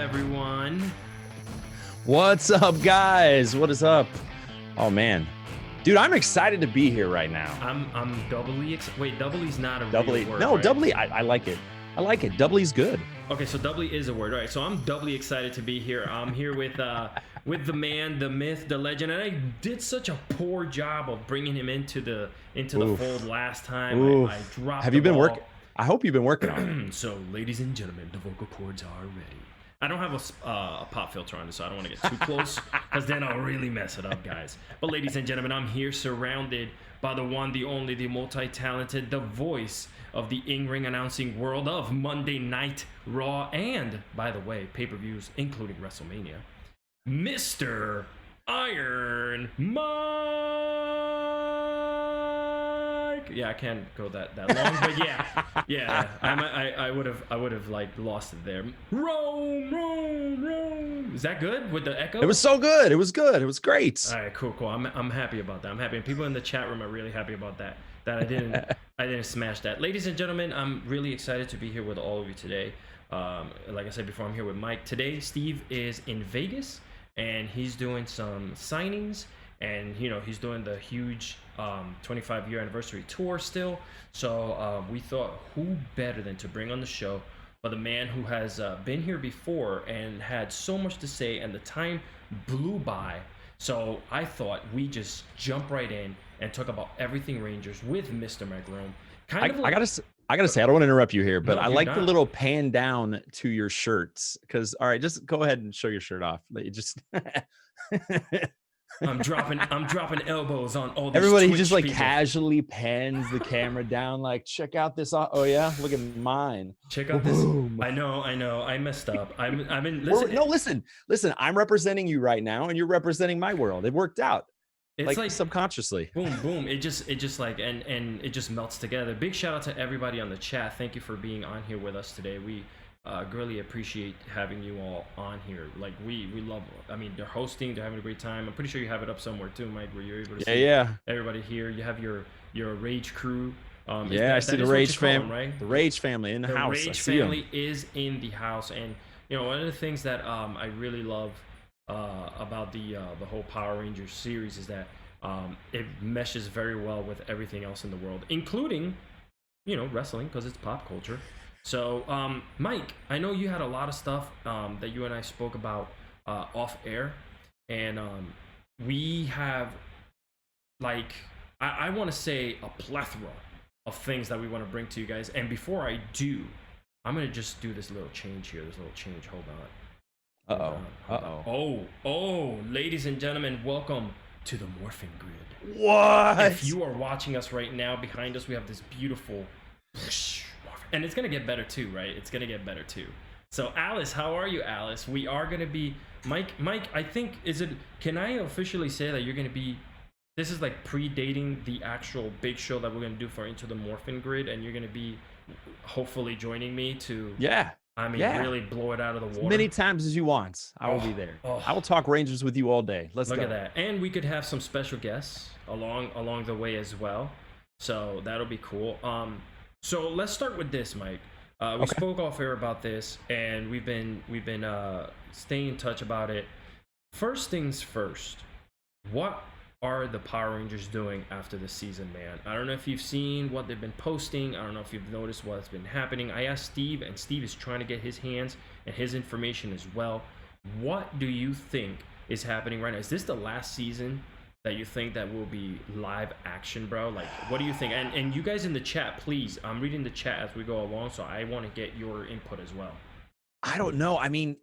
everyone? What's up, guys? What is up? Oh man, dude, I'm excited to be here right now. I'm doubly excited. Wait, doubly's not a Doubly, real word, no, right? doubly. I like it. I like it. Doubly's good. Okay, so doubly is a word. All right, so I'm doubly excited to be here. I'm here with the man, the myth, the legend, and I did such a poor job of bringing him into the fold last time. I dropped. Have you been ball. working? I hope you've been working on it. So, ladies and gentlemen, the vocal cords are ready. I don't have a pop filter on this, so I don't want to get too close, because then I'll really mess it up, guys. But ladies and gentlemen, I'm here surrounded by the one, the only, the multi-talented, the voice of the in-ring announcing world of Monday Night Raw, and, by the way, pay-per-views, including WrestleMania, Mr. Iron Mike! Yeah, I can't go that long, but yeah, I would have like lost it there. Rome. Is that good with the echo? It was so good. It was good. It was great. All right, cool. I'm happy about that. I'm happy, and people in the chat room are really happy about that. That I didn't smash that. Ladies and gentlemen, I'm really excited to be here with all of you today. Like I said before, I'm here with Mike. Today, Steve is in Vegas, and he's doing some signings. And he's doing the huge 25-year anniversary tour still. So we thought, who better than to bring on the show but the man who has been here before and had so much to say, and the time blew by. So I thought we just jump right in and talk about everything Rangers with Mr. Mike Rome. I gotta say, I don't want to interrupt you here, but No, I like the little pan down to your shirts. Because all right, just go ahead and show your shirt off. You just. I'm dropping elbows on all these everybody. He Twitch just like people. casually pans the camera down, like, check out this. Oh yeah, look at mine. Check out this. I know. I messed up. I'm in. Listen. Listen. I'm representing you right now, and you're representing my world. It worked out. It's like subconsciously. Boom. It just like and it just melts together. Big shout out to everybody on the chat. Thank you for being on here with us today. We greatly appreciate having you all on here. Like we love. I mean, they're hosting. They're having a great time. I'm pretty sure you have it up somewhere too, Mike, where you're able to see everybody here. You have your Rage crew. I see the Rage family, right? The Rage family in the house. The Rage family is in the house, and one of the things that I really love about the whole Power Rangers series is that it meshes very well with everything else in the world, including wrestling, because it's pop culture. So Mike, I know you had a lot of stuff that you and I spoke about off air, and we have like I want to say a plethora of things that we want to bring to you guys. And before I do, I'm gonna just do this little change here. Hold on. Oh, ladies and gentlemen, welcome to the Morphin Grid. What? If you are watching us right now, behind us we have this beautiful, and it's gonna get better too, right? It's gonna get better too. So Alice, how are you, Alice? We are gonna be Mike. I think can I officially say that you're gonna be? This is like predating the actual big show that we're gonna do for Into the Morphin Grid, and you're gonna be hopefully joining me to. Yeah. Really blow it out of the water. As many times as you want. I will be there. I will talk Rangers with you all day. Let's look go. at that. And we could have some special guests along the way as well. So that'll be cool. So let's start with this, Mike. We spoke off air about this, and we've been staying in touch about it. First things first, what are the Power Rangers doing after the season, man? I don't know if you've seen what they've been posting. I don't know if you've noticed what's been happening. I asked Steve, and Steve is trying to get his hands and his information as well. What do you think is happening right now? Is this the last season that you think that will be live action, bro? Like, what do you think? And you guys in the chat, please, I'm reading the chat as we go along, so I want to get your input as well. I don't know. I mean,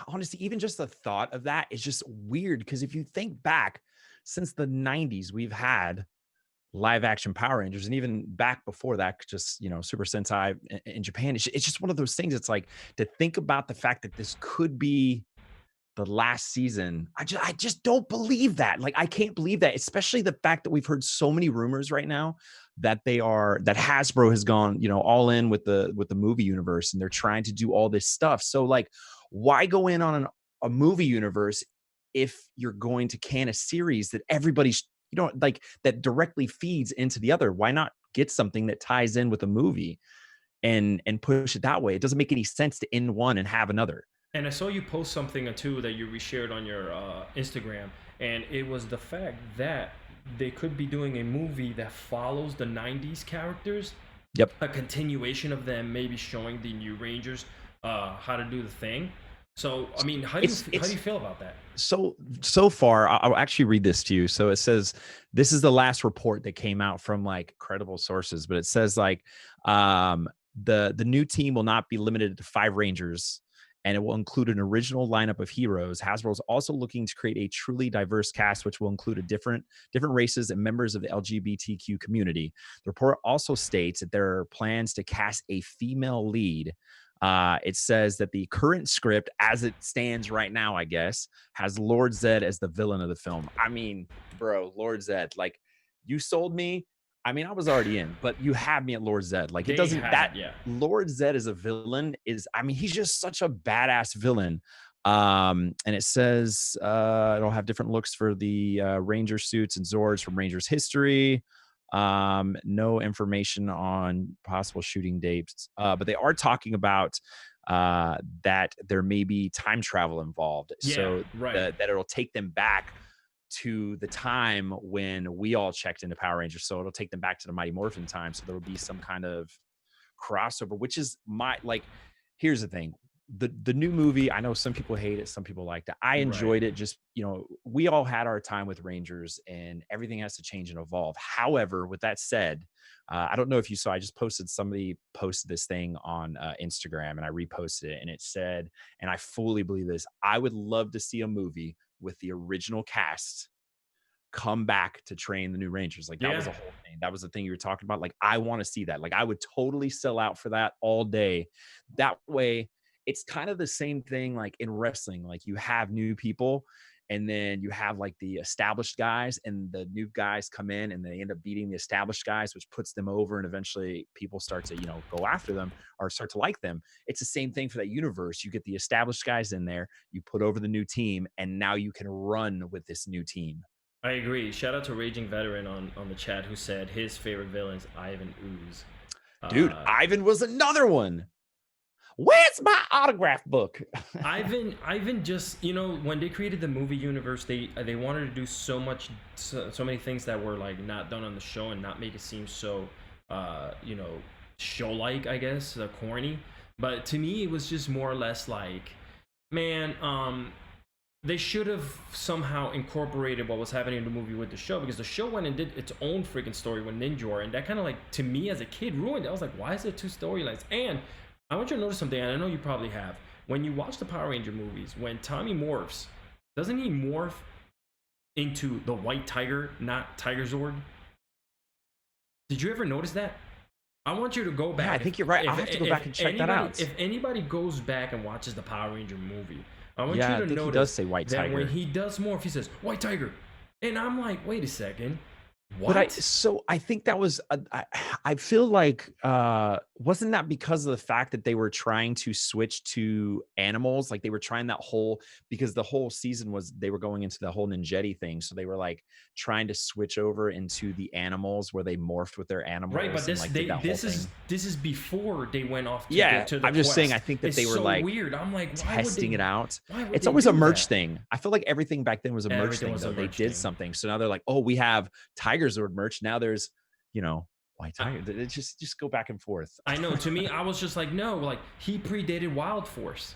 honestly, even just the thought of that is just weird, because if you think back, since the 90s, we've had live action Power Rangers, and even back before that, just, Super Sentai in Japan. It's just one of those things. It's like, to think about the fact that this could be the last season. I just don't believe that. Like, I can't believe that, especially the fact that we've heard so many rumors right now that that Hasbro has gone, all in with the movie universe, and they're trying to do all this stuff. So like, why go in on a movie universe if you're going to can a series that everybody's, that directly feeds into the other? Why not get something that ties in with a movie and push it that way? It doesn't make any sense to end one and have another. And I saw you post something or two that you reshared on your Instagram, and it was the fact that they could be doing a movie that follows the '90s characters, Yep. a continuation of them, maybe showing the new Rangers how to do the thing. So, I mean, how do you feel about that? So far, I'll actually read this to you. So it says this is the last report that came out from like credible sources, but it says like the new team will not be limited to 5 Rangers, and it will include an original lineup of heroes. Hasbro is also looking to create a truly diverse cast, which will include a different races and members of the LGBTQ community. The report also states that there are plans to cast a female lead. It says that the current script, as it stands right now, I guess, has Lord Zed as the villain of the film. I mean, bro, Lord Zed, like, you sold me. I mean, I was already in, but you have me at Lord Zed. Like, it doesn't, Yeah. Lord Zed as a villain is, I mean, he's just such a badass villain. And it says it'll have different looks for the Ranger suits and Zords from Rangers history. No information on possible shooting dates, but they are talking about that there may be time travel involved. Yeah, So right. that it'll take them back to the time when we all checked into Power Rangers. So it'll take them back to the Mighty Morphin time. So there will be some kind of crossover, which is my, like, here's the thing. The new movie, I know some people hate it, some people liked it. I enjoyed it. Just, you know, we all had our time with Rangers, and everything has to change and evolve. However, with that said, I don't know if you saw, I just somebody posted this thing on Instagram, and I reposted it, and it said, and I fully believe this, I would love to see a movie with the original cast come back to train the new Rangers. Like, that was a whole thing. That was the thing you were talking about. Like, I want to see that. Like, I would totally sell out for that all day. That way, it's kind of the same thing like in wrestling. Like, you have new people, and then you have like the established guys, and the new guys come in and they end up beating the established guys, which puts them over, and eventually people start to, you know, go after them or start to like them. It's the same thing for that universe. You get the established guys in there, you put over the new team, and now you can run with this new team. I agree. Shout out to Raging Veteran on the chat, who said his favorite villain is Ivan Ooze. Dude, Ivan was another one. Where's my autograph book? Ivan just, you know, when they created the movie universe, they wanted to do so many things that were like not done on the show, and not make it seem so you know, show like, I guess, corny. But to me, it was just more or less like, man, they should have somehow incorporated what was happening in the movie with the show, because the show went and did its own freaking story with Ninja, and that kind of, like, to me as a kid, ruined it. I was like, why is there 2 storylines? And I want you to notice something, and I know you probably have. When you watch the Power Ranger movies, when Tommy morphs, doesn't he morph into the White Tiger, not Tiger Zord? Did you ever notice that? I want you to go back. Yeah, I think you're right. I'll have to go back and check that out. If anybody goes back and watches the Power Ranger movie, I want you to notice he does say White that Tiger. when he does morph, he says White Tiger, and I'm like, wait a second, what? But I think that was I feel like wasn't that because of the fact that they were trying to switch to animals? Like, they were trying that whole, because the whole season was they were going into the whole Ninjetti thing, so they were like trying to switch over into the animals where they morphed with their animals. Right, but this is before they went off. To the I'm just quest. saying. I think that they were so like weird. I'm like, testing it out. It's always a merch thing. I feel like everything back then was a merch thing. So they did something, so now they're like, oh, we have Tiger Zord merch. Now there's, you know, White Tiger. It just go back and forth. I know. To me, I was just like, no, like, he predated Wild Force,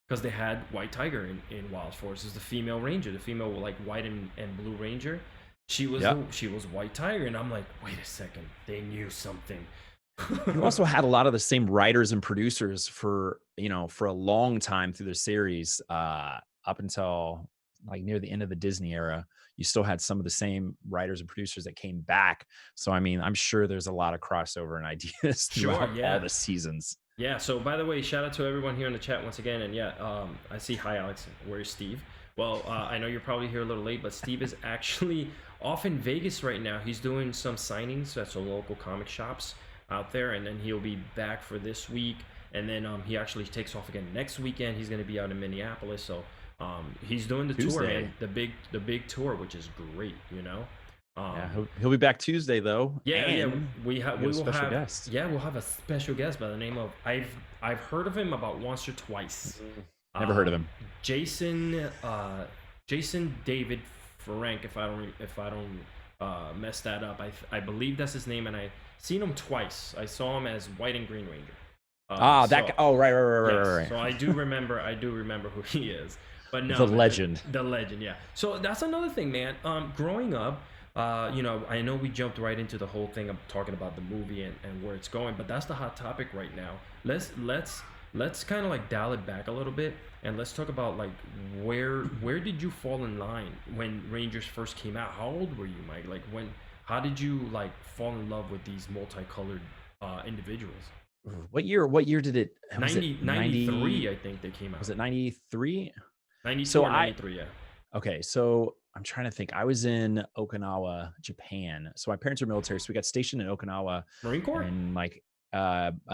because they had White Tiger in Wild Force as the female Ranger, the female, like, white and blue Ranger. She was White Tiger, and I'm like, wait a second, they knew something. You also had a lot of the same writers and producers for a long time through the series, up until like near the end of the Disney era. You still had some of the same writers and producers that came back. So, I mean, I'm sure there's a lot of crossover and ideas throughout all the seasons. Yeah. So, by the way, shout out to everyone here in the chat once again. And I see, hi, Alex. Where's Steve? Well, I know you're probably here a little late, but Steve is actually off in Vegas right now. He's doing some signings at some local comic shops out there, and then he'll be back for this week. And then he actually takes off again next weekend. He's going to be out in Minneapolis. So, he's doing the tour, man, the big tour, which is great, you know. Yeah, he'll be back Tuesday though. We will have a special guest. Yeah, we'll have a special guest by the name of, I've heard of him about once or twice. Never heard of Um, him. Jason Jason David Frank, if I don't mess that up. I believe that's his name, and I seen him twice. I saw him as White and Green Ranger. That guy. So Oh, yes, right. so I do remember who he is. But no, The man, legend. the legend, yeah. So that's another thing, man. Growing up, I know we jumped right into the whole thing of talking about the movie and where it's going, but that's the hot topic right now. Let's kind of like dial it back a little bit, and let's talk about like where did you fall in line when Rangers first came out? How old were you, Mike? Like how did you like fall in love with these multicolored individuals? What year did it? Was it 93, 90? I think they came Was out. it 93? 92 So or 93, yeah. okay, so I'm trying to think. I was in Okinawa, Japan. So my parents are military, so we got stationed in Okinawa Marine Corps? and like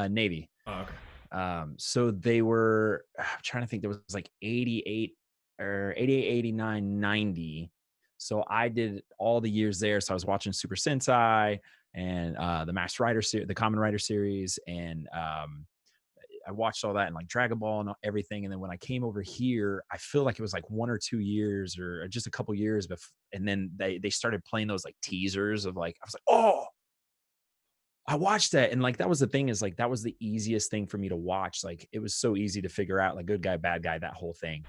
Navy. Oh, okay. So they were, I'm trying to think, there was like 88 or 88, 89, 90. So I did all the years there. So I was watching Super Sentai and the Masked Rider series, the Common Rider series, and I watched all that and like Dragon Ball and everything. And then when I came over here, I feel like it was like 1 or 2 years or just a couple years before. And then they started playing those like teasers of like, I was like, oh, I watched that. And like, that was the thing, is like, that was the easiest thing for me to watch. Like, it was so easy to figure out like good guy, bad guy, that whole thing.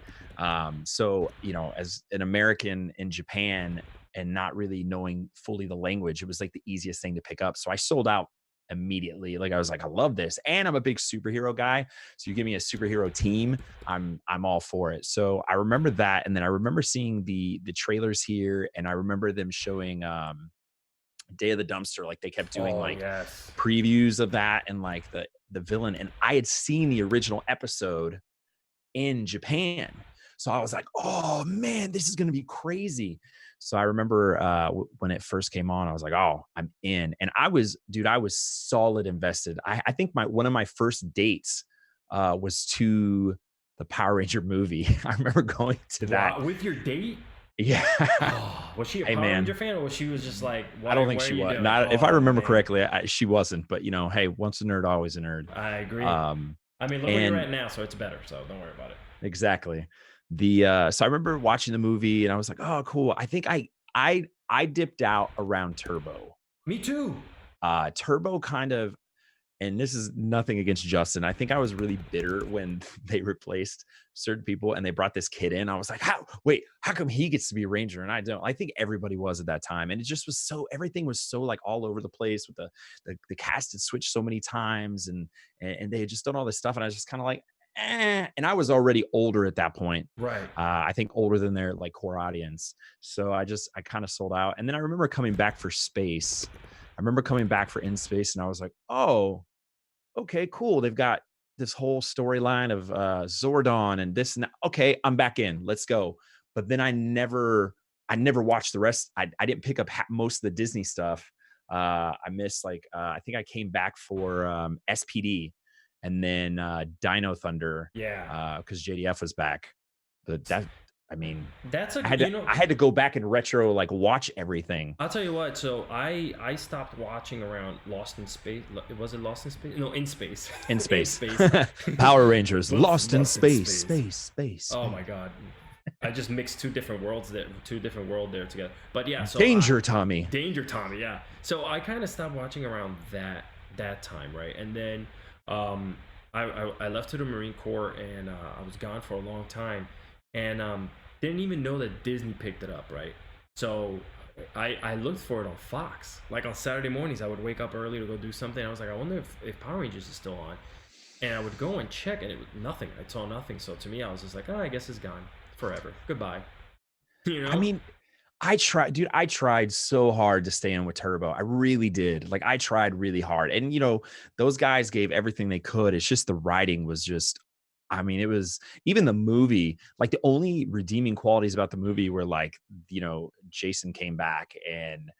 So, as an American in Japan and not really knowing fully the language, it was like the easiest thing to pick up. So I sold out immediately. Like, I was like, I love this. And I'm a big superhero guy. So you give me a superhero team, I'm all for it. So I remember that. And then I remember seeing the trailers here, and I remember them showing Day of the Dumpster. Like, they kept doing Oh, like yes. previews of that and like the villain. And I had seen the original episode in Japan. So I was like, oh man, this is going to be crazy. So I remember when it first came on, I was like, oh, I'm in. And I was solid invested. I think one of my first dates was to the Power Ranger movie. I remember going to that. Wow, with your date? Yeah. Oh, was she a Hey Power man, Ranger fan, or was she was just like, I don't think what she are you was. doing? Not if I Oh, remember man. correctly, she wasn't. But hey, once a nerd, always a nerd. I agree. Um, I mean, look where you're and at now, so it's better. So don't worry about it. exactly. So I remember watching the movie and I was like, oh, cool. I think I dipped out around Turbo. Me too. Turbo kind of, and this is nothing against Justin. I think I was really bitter when they replaced certain people and they brought this kid in. I was like, how come he gets to be a Ranger and I don't? I think everybody was at that time. And it just was everything was so like all over the place with the cast had switched so many times and they had just done all this stuff. And I was just kind of like, and I was already older at that point. Right. I think older than their like core audience. So I kind of sold out. And then I remember coming back for Space. I remember coming back for In Space, and I was like, oh, okay, cool. They've got this whole storyline of Zordon and this and that. Okay, I'm back in. Let's go. But then I never watched the rest. I didn't pick up most of the Disney stuff. I missed I think I came back for SPD and then Dino Thunder. Yeah. Because JDF was back. But I mean, That's a I had to go back and retro like watch everything. I'll tell you what. So I stopped watching around Lost in Space. Was it Lost in Space? No, In Space. In Space. In Space. Power Rangers, Lost Lost in in Space, Space. Space. Oh my God. I just mixed two different worlds there together. But yeah, so Danger Tommy. Danger Tommy, yeah. So I kind of stopped watching around that time, right? And then I left to the Marine Corps, and I was gone for a long time, and didn't even know that Disney picked it up, right? So I looked for it on Fox. Like on Saturday mornings, I would wake up early to go do something. I was like, I wonder if Power Rangers is still on. And I would go and check, and it was nothing. I saw nothing. So to me, I was just like, oh, I guess it's gone forever. Goodbye. I mean, I tried so hard to stay in with Turbo. I really did. Like, I tried really hard. And, those guys gave everything they could. It's just the writing was just, I mean, it was even the movie, like the only redeeming qualities about the movie were like, Jason came back and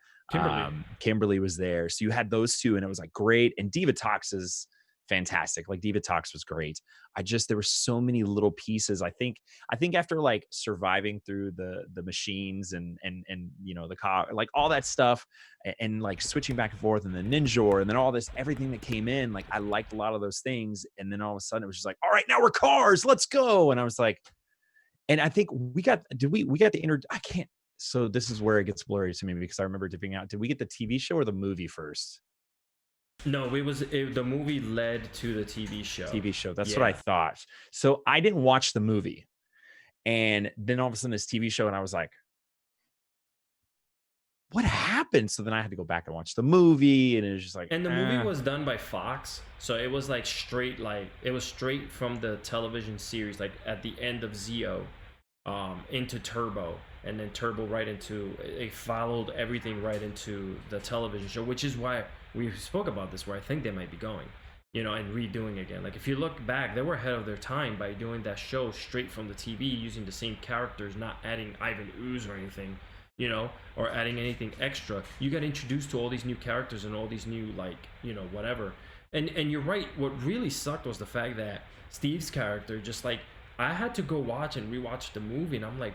Kimberly was there. So you had those two and it was like great. And Diva Tox's fantastic. Like Diva Talks was great. There were so many little pieces. I think after like surviving through the machines and the car, like all that stuff, and like switching back and forth, and the Ninja, and then all this, everything that came in, like I liked a lot of those things. And then all of a sudden it was just like, all right, now we're cars, let's go. And I was like, and I think we got the I can't. So this is where it gets blurry to me, because I remember dipping out. Did we get the TV show or the movie first? No, the movie led to the TV show. TV show. That's what I thought. So I didn't watch the movie. And then all of a sudden this TV show, and I was like, what happened? So then I had to go back and watch the movie, and it was just like, and the movie was done by Fox. So it was like straight from the television series, like at the end of Zeo, into Turbo, and then Turbo right into, it followed everything right into the television show, which is why we spoke about this, where I think they might be going, and redoing again. Like if you look back, they were ahead of their time by doing that show straight from the TV, using the same characters, not adding Ivan Ooze or anything, or adding anything extra. You got introduced to all these new characters and all these new, like, whatever. And you're right. What really sucked was the fact that Steve's character, just like, I had to go watch and rewatch the movie, and I'm like,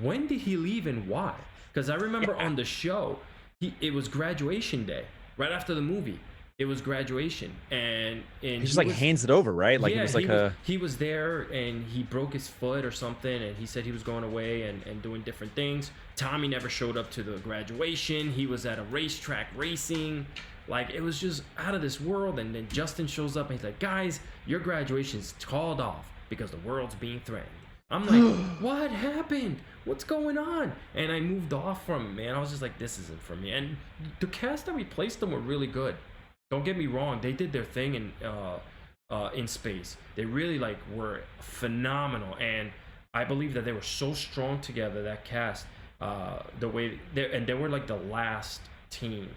when did he leave and why? Because I remember on the show, it was graduation day right after the movie. It was graduation, and he just like hands it over, right? Like, yeah, it was like he was there, and he broke his foot or something, and he said he was going away and doing different things. Tommy never showed up to the graduation. He was at a racetrack racing. Like, it was just out of this world. And then Justin shows up, and he's like, guys, your graduation's called off because the world's being threatened. I'm like, what happened? What's going on? And I moved off from it, man. I was just like, this isn't for me. And the cast that replaced them were really good. Don't get me wrong. They did their thing in space. They really, like, were phenomenal. And I believe that they were so strong together, that cast, the way they were like the last team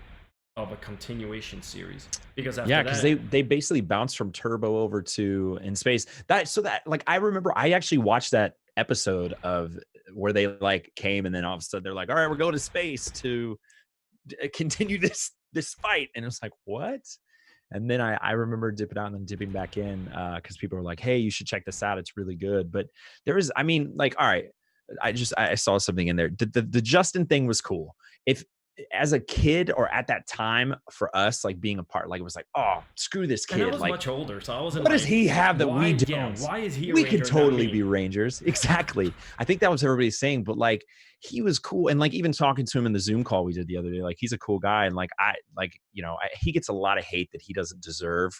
of a continuation series, because after because they basically bounced from Turbo over to In Space. Like, I remember I actually watched that episode of where they like came, and then all of a sudden they're like, all right, we're going to space to continue this fight, and it was like, what? And then I remember dipping out and then dipping back in, because people were like, hey, you should check this out, it's really good. But there was, I mean, like, all right, I saw something in there. The Justin thing was cool. If as a kid, or at that time for us, like being a part, like it was like, oh, screw this kid. And I was like, much older, so I wasn't. What does he have that we don't? Yeah, why is he? We could totally be Rangers. Exactly. I think that was everybody's saying, but like, he was cool. And like, even talking to him in the Zoom call we did the other day, like, he's a cool guy. And like, he gets a lot of hate that he doesn't deserve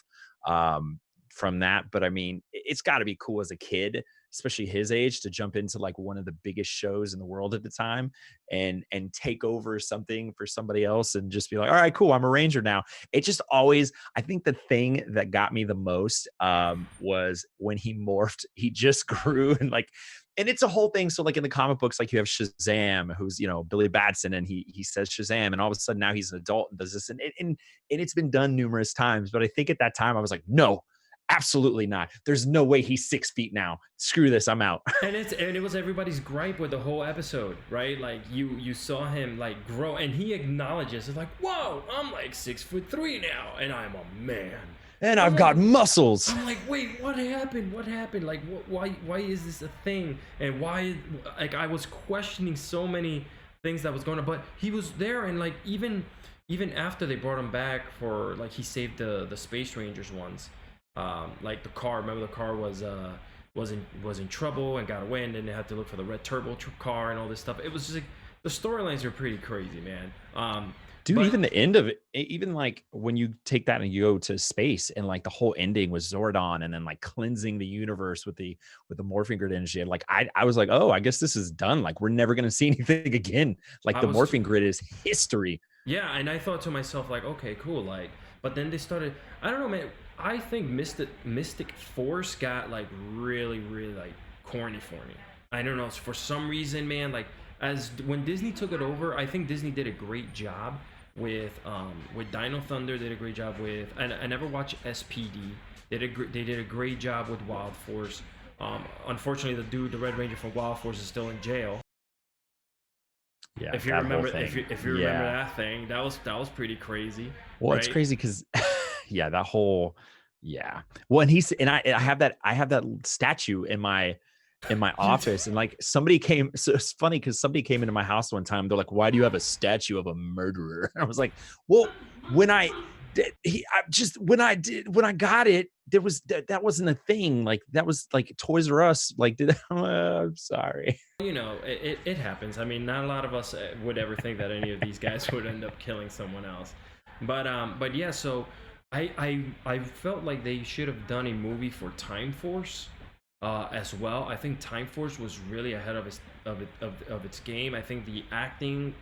from that. But I mean, it's got to be cool as a kid, especially his age, to jump into like one of the biggest shows in the world at the time, and take over something for somebody else, and just be like, all right, cool, I'm a Ranger now. It just always, I think the thing that got me the most was when he morphed. He just grew, and like, and it's a whole thing. So like in the comic books, like you have Shazam, who's, Billy Batson, and he says Shazam, and all of a sudden now he's an adult and does this, and it's been done numerous times. But I think at that time I was like, no, absolutely not. There's no way he's 6 feet now. Screw this, I'm out. And it was everybody's gripe with the whole episode, right? Like you saw him like grow, and he acknowledges, it's like, whoa, I'm like 6'3" now, and I'm a man. And I've got muscles. I'm like, wait, what happened? What happened? Like, why is this a thing? And why? Like, I was questioning so many things that was going on, but he was there, and like even after they brought him back for, like, he saved the Space Rangers ones. Like the car. Remember, the car was in trouble and got away, and then they had to look for the red turbo car and all this stuff. It was just like, the storylines are pretty crazy, man. Dude, even the end of it, even like when you take that and you go to space, and like the whole ending was Zordon, and then like cleansing the universe with the morphing grid energy. And like, I was like, oh, I guess this is done. Like, we're never gonna see anything again. Like, the morphing grid is history. Yeah, and I thought to myself, like, okay, cool. Like, but then they started, I don't know, man. I think Mystic Force got like really, really like corny for me. I don't know, for some reason, man. Like, when Disney took it over, I think Disney did a great job with Dino Thunder. Did a great job with. I never watched SPD. They did a great job with Wild Force. Unfortunately, the Red Ranger from Wild Force is still in jail. Yeah, if you remember, if you remember that thing, that was pretty crazy. Well, right? It's crazy because, yeah, that whole Yeah. Well, and I have that statue in my You d- office, and like somebody came. So it's funny because somebody came into my house one time. They're like, "Why do you have a statue of a murderer?" I was like, "Well, when I did, when I got it, there was that wasn't a thing. Like that was like Toys R Us. Like, did I'm sorry. it happens. I mean, not a lot of us would ever think that any of these guys would end up killing someone else. But yeah, so I felt like they should have done a movie for Time Force as well. I think Time Force was really ahead of its game. I think the acting,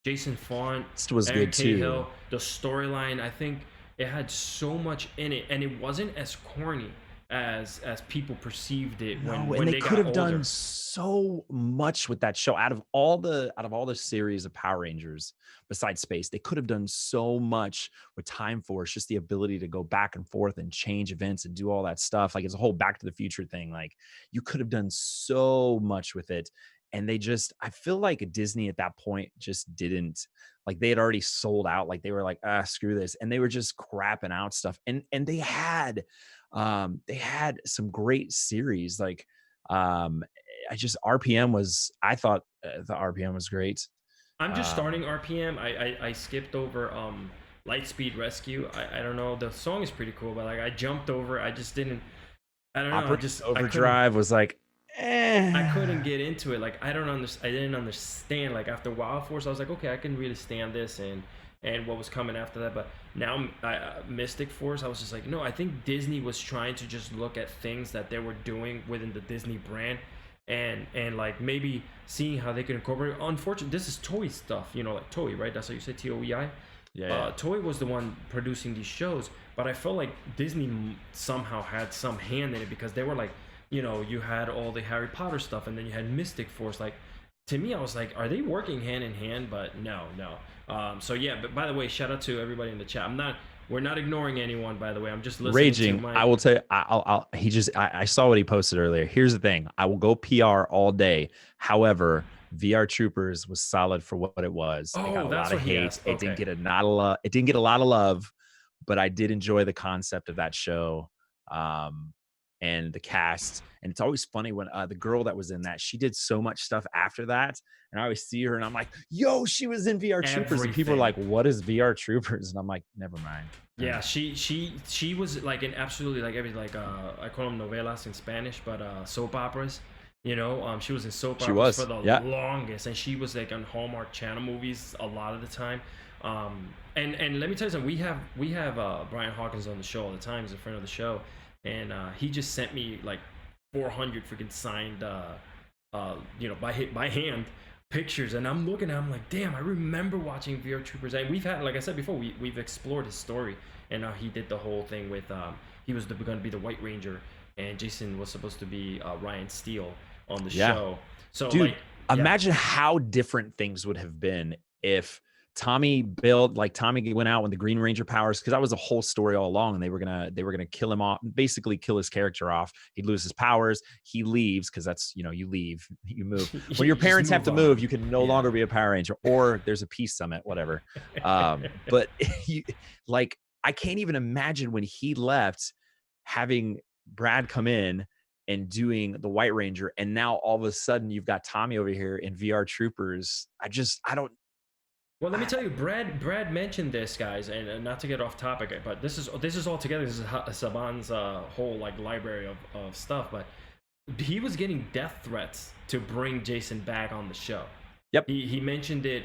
Jason Faunt, This was Aaron good too. Cahill, the storyline, I think it had so much in it, and it wasn't as corny as people perceived it No, and when they they could got have done older. so much with that show. Out of all the series of Power Rangers besides Space, they could have done so much with Time Force, just the ability to go back and forth and change events and do all that stuff. Like it's a whole Back to the Future thing. Like you could have done so much with it. And they just, I feel like Disney at that point just didn't, like they had already sold out. Like they were like, screw this. And they were just crapping out stuff. And they had some great series like um I just RPM was I thought the RPM was great. I'm just um starting RPM. I skipped over Lightspeed Rescue. I don't know. The song is pretty cool, but like I jumped over. I just didn't. I don't know. Operating I couldn't. Overdrive was like I eh. couldn't get into it. Like I don't understand. I didn't understand. Like after Wild Force, I was like, okay, I can really stand this and what was coming after that. But now Mystic Force, I was just like, no. I think Disney was trying to just look at things that they were doing within the Disney brand, and like maybe seeing how they could incorporate. Unfortunately, this is Toei stuff. Like Toei, right? That's how you say Toei. Yeah. Toei was the one producing these shows, but I felt like Disney somehow had some hand in it because they were like, you had all the Harry Potter stuff, and then you had Mystic Force. Like, to me, I was like, are they working hand in hand? But no, no. So yeah. But by the way, shout out to everybody in the chat. We're not ignoring anyone. By the way, I'm just listening to Raging, I my. will tell you, I saw what he posted earlier. Here's the thing, I will go PR all day. However, VR Troopers was solid for what it was. It got Oh, a that's lot of what he hate. asked. It didn't Okay. get a not a lot. It didn't get a lot of love, but I did enjoy the concept of that show, um, and the cast. And it's always funny when the girl that was in that, she did so much stuff after that, and I always see her and I'm like, "Yo, she was in VR Troopers," and people are Everything. like, "What is VR Troopers?" And I'm like, "Never mind." Yeah, she was like in absolutely like every like I call them novelas in Spanish, but soap operas. She was in soap She operas for was, the yeah. longest, and she was like on Hallmark Channel movies a lot of the time. And let me tell you something. We have Brian Hawkins on the show all the time. He's a friend of the show, and he just sent me like 400 freaking signed, by hand pictures, and I'm looking at him like, damn, I remember watching VR Troopers. And we've had, like I said before, we've explored his story, and he did the whole thing with he was going to be the White Ranger, and Jason was supposed to be Ryan Steele on the Yeah. show. So Dude, like, yeah, imagine how different things would have been if Tommy went out with the Green Ranger powers, because that was a whole story all along, and they were gonna kill him off, basically kill his character off. He'd lose his powers, he leaves, because that's you leave, you move. When your you just parents have move to move, on. you can no Yeah. longer be a Power Ranger, or there's a peace summit, whatever. But you, like, I can't even imagine when he left, having Brad come in and doing the White Ranger, and now all of a sudden you've got Tommy over here in VR Troopers. I don't. Well, let me I, tell you, Brad mentioned this, guys, and not to get off topic, but this is all together. This is Saban's whole like library of stuff. But he was getting death threats to bring Jason back on the show. yep. He mentioned it.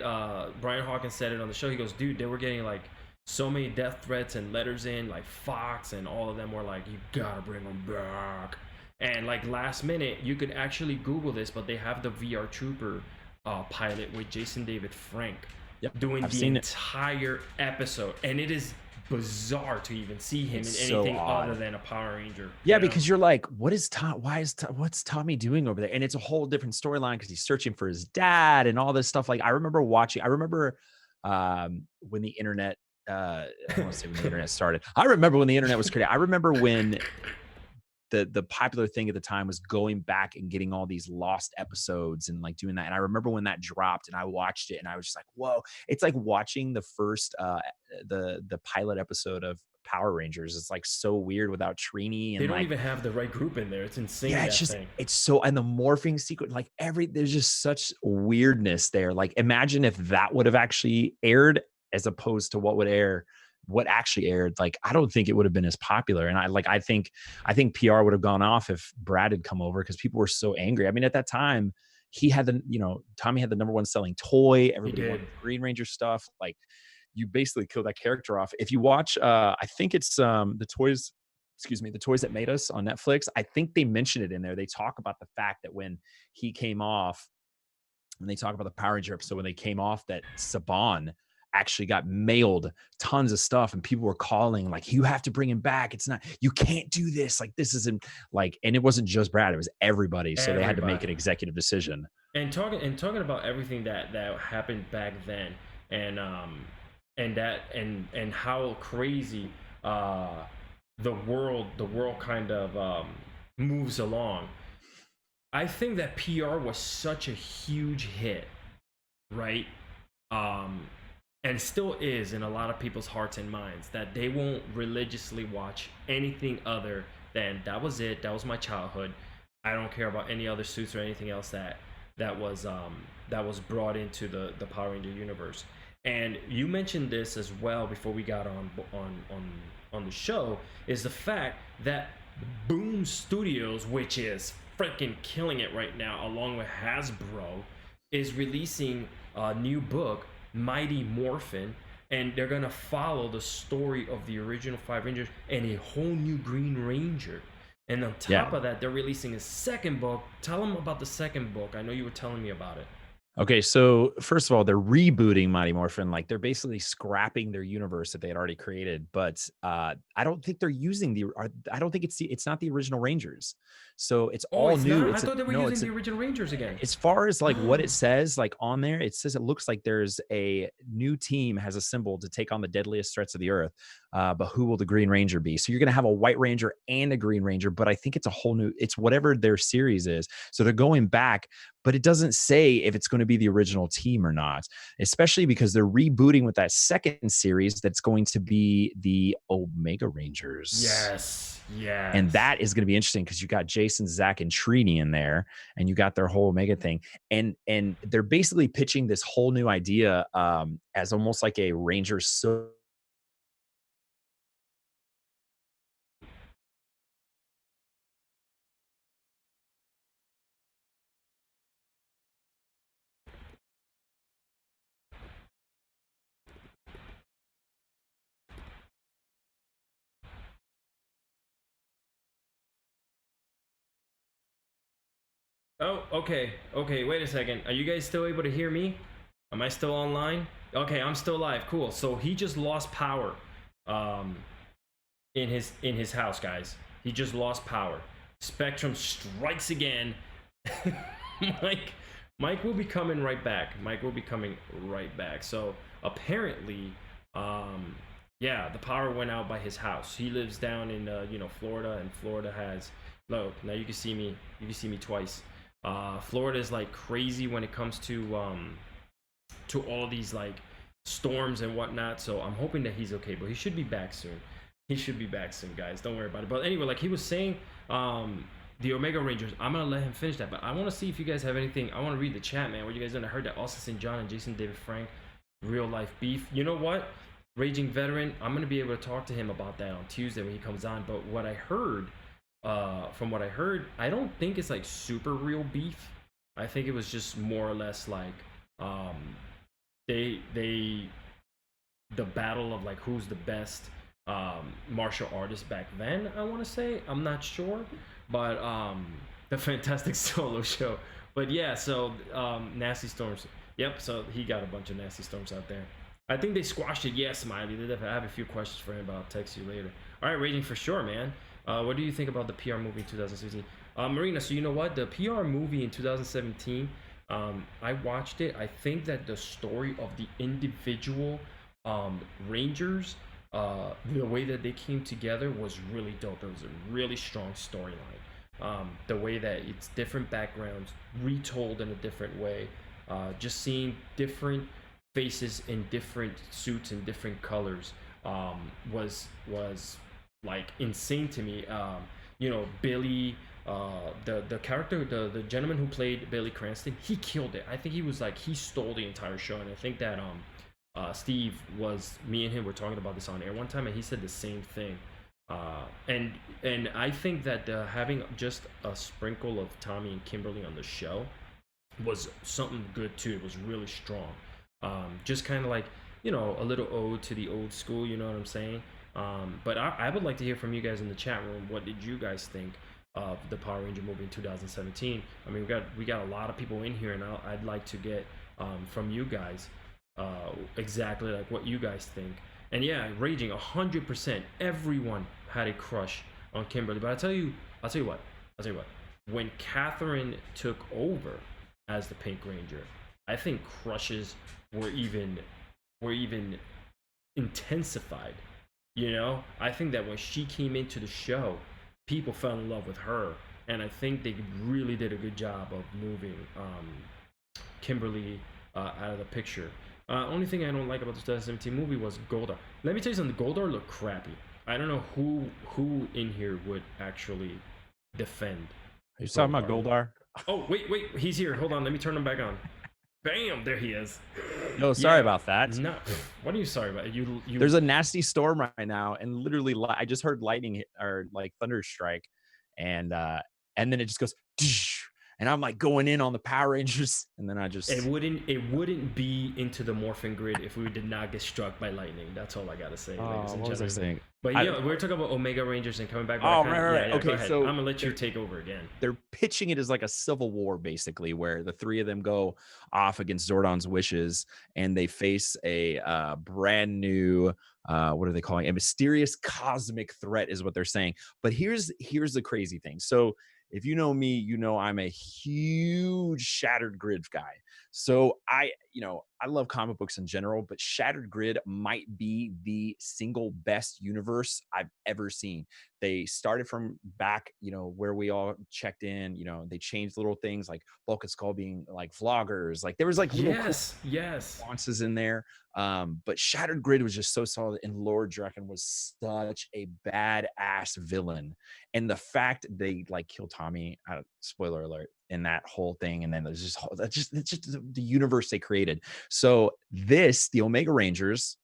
Brian Hawkins said it on the show. He goes, dude, they were getting like so many death threats and letters in, like Fox and all of them were like, you gotta bring him back. And like last minute, you could actually Google this, but they have the VR Trooper pilot with Jason David Frank Yep. doing I've the seen it. entire episode, and it is bizarre to even see him It's in so anything other odd. than a Power Ranger. Yeah, because you're like, what is Tom? Why is what's Tommy doing over there? And it's a whole different storyline because he's searching for his dad and all this stuff. Like I remember watching. I remember when the internet. I don't want to say when the internet started. I remember when the internet was created. I remember when the popular thing at the time was going back and getting all these lost episodes and like doing that. And I remember when that dropped and I watched it and I was just like, whoa, it's like watching the first the pilot episode of Power Rangers. It's like so weird without Trini They and don't like, even have the right group in there. It's insane, yeah, that thing. it's so, and the morphing sequence, like there's just such weirdness there. Like imagine if that would have actually aired as opposed to what actually aired. Like I don't think it would have been as popular. And I think PR would have gone off if Brad had come over because people were so angry. I mean, at that time, he had Tommy had the number one selling toy. Everybody wanted Green Ranger stuff. Like you basically killed that character off. If you watch, I think it's the toys that made us on Netflix. I think they mention it in there. They talk about the fact that when he came off, when they talk about the Power Ranger episode, when they came off, that Saban actually got mailed tons of stuff and people were calling like, you have to bring him back. You can't do this. Like, this isn't like, and it wasn't just Brad, it was everybody. So they had to make an executive decision. And talking about everything that happened back then, and how crazy the world kind of moves along. I think that PR was such a huge hit, right? And still is in a lot of people's hearts and minds, that they won't religiously watch anything other than that was it. That was my childhood. I don't care about any other suits or anything else that was brought into the Power Ranger universe. And you mentioned this as well before we got on the show, is the fact that Boom Studios, which is freaking killing it right now, along with Hasbro, is releasing a new book, Mighty Morphin, and they're gonna follow the story of the original Five Rangers and a whole new Green Ranger. And on top of that, they're releasing a second book. Tell them about the second book. I know you were telling me about it. Okay, so first of all, they're rebooting Mighty Morphin. Like they're basically scrapping their universe that they had already created. But I don't think they're using I don't think it's not the original Rangers. So it's all new. I thought they were using the original Rangers again. As far as like what it says, like on there, it says it looks like there's a new team has assembled to take on the deadliest threats of the earth. But who will the Green Ranger be? So you're going to have a White Ranger and a Green Ranger, but I think it's a whole new, it's whatever their series is. So they're going back, but it doesn't say if it's going to be the original team or not, especially because they're rebooting with that second series that's going to be the Omega Rangers. Yes. And that is going to be interesting because you got Jason, Zach, and Trini in there, and you got their whole Omega thing. And they're basically pitching this whole new idea as almost like a Ranger Oh, okay. Wait a second. Are you guys still able to hear me? Am I still online? Okay, I'm still live. Cool. So he just lost power, in his house, guys. He just lost power. Spectrum strikes again. Mike will be coming right back. So apparently, the power went out by his house. He lives down in Florida, and Florida has. Look, now you can see me. You can see me twice. Florida is like crazy when it comes to all these like storms and whatnot. So I'm hoping that he's okay, but he should be back soon. Guys. Don't worry about it. But anyway, like he was saying, the Omega Rangers, I'm gonna let him finish that, but I want to see if you guys have anything. I want to read the chat, man. What you guys doing? I heard that Austin St. John and Jason David Frank, real life beef. You know what? Raging Veteran, I'm gonna be able to talk to him about that on Tuesday when he comes on. But what I heard, from what I heard, I don't think it's like super real beef. I think it was just more or less like the battle of like who's the best martial artist back then. I want to say, I'm not sure, but the Fantastic Solo Show. But yeah, so Nasty Storms. Yep, so he got a bunch of Nasty Storms out there. I think they squashed it. Yeah, Smiley. I have a few questions for him, but I'll text you later. All right, Raging for sure, man. What do you think about the PR movie in 2016? Marina, so you know what? The PR movie in 2017, I watched it. I think that the story of the individual Rangers The way that they came together was really dope. It was a really strong storyline. The way that it's different backgrounds retold in a different way, just seeing different faces in different suits and different colors, was like insane to me. Billy, the character, the gentleman who played Billy Cranston, he killed it. I think he was like, he stole the entire show, and I think that Steve, was me and him were talking about this on air one time, and he said the same thing. And I think that having just a sprinkle of Tommy and Kimberly on the show was something good too. It was really strong. Just kind of like, a little ode to the old school. You know what I'm saying? But I would like to hear from you guys in the chat room. What did you guys think of the Power Ranger movie in 2017? I mean, we got a lot of people in here, and I'd like to get from you guys exactly like what you guys think. And yeah, raging 100%. Everyone had a crush on Kimberly. But I'll tell you what. When Catherine took over as the Pink Ranger, I think crushes were even intensified. I think that when she came into the show, people fell in love with her, and I think they really did a good job of moving Kimberly out of the picture. Only thing I don't like about the 2017 movie was Goldar. Let me tell you something. Goldar looked crappy. I don't know who in here would actually defend. Are you talking about Goldar? Oh, wait, he's here. Hold on, let me turn him back on. Bam, there he is. No, sorry about that. No, what are you sorry about? You There's a nasty storm right now, and literally, I just heard lightning or like thunder strike, and then it just goes, and I'm like going in on the Power Rangers, and then it wouldn't be Into the Morphin Grid if we did not get struck by lightning. That's all I gotta say, ladies and what was I saying? But yeah, we're talking about Omega Rangers and coming back. Right. Okay, so I'm gonna let you take over again. They're pitching it as like a civil war, basically, where the three of them go off against Zordon's wishes, and they face a brand new, what are they calling it? A mysterious cosmic threat, is what they're saying. But here's the crazy thing. So if you know me, I'm a huge Shattered Grid guy. So I love comic books in general, but Shattered Grid might be the single best universe I've ever seen. They started from back, where we all checked in, they changed little things like Bulk and Skull being like vloggers. Like there was like little nuances in there. But Shattered Grid was just so solid, and Lord Draken was such a badass villain. And the fact they like killed Tommy, spoiler alert, in that whole thing, and then there's just the universe they created. So the Omega Rangers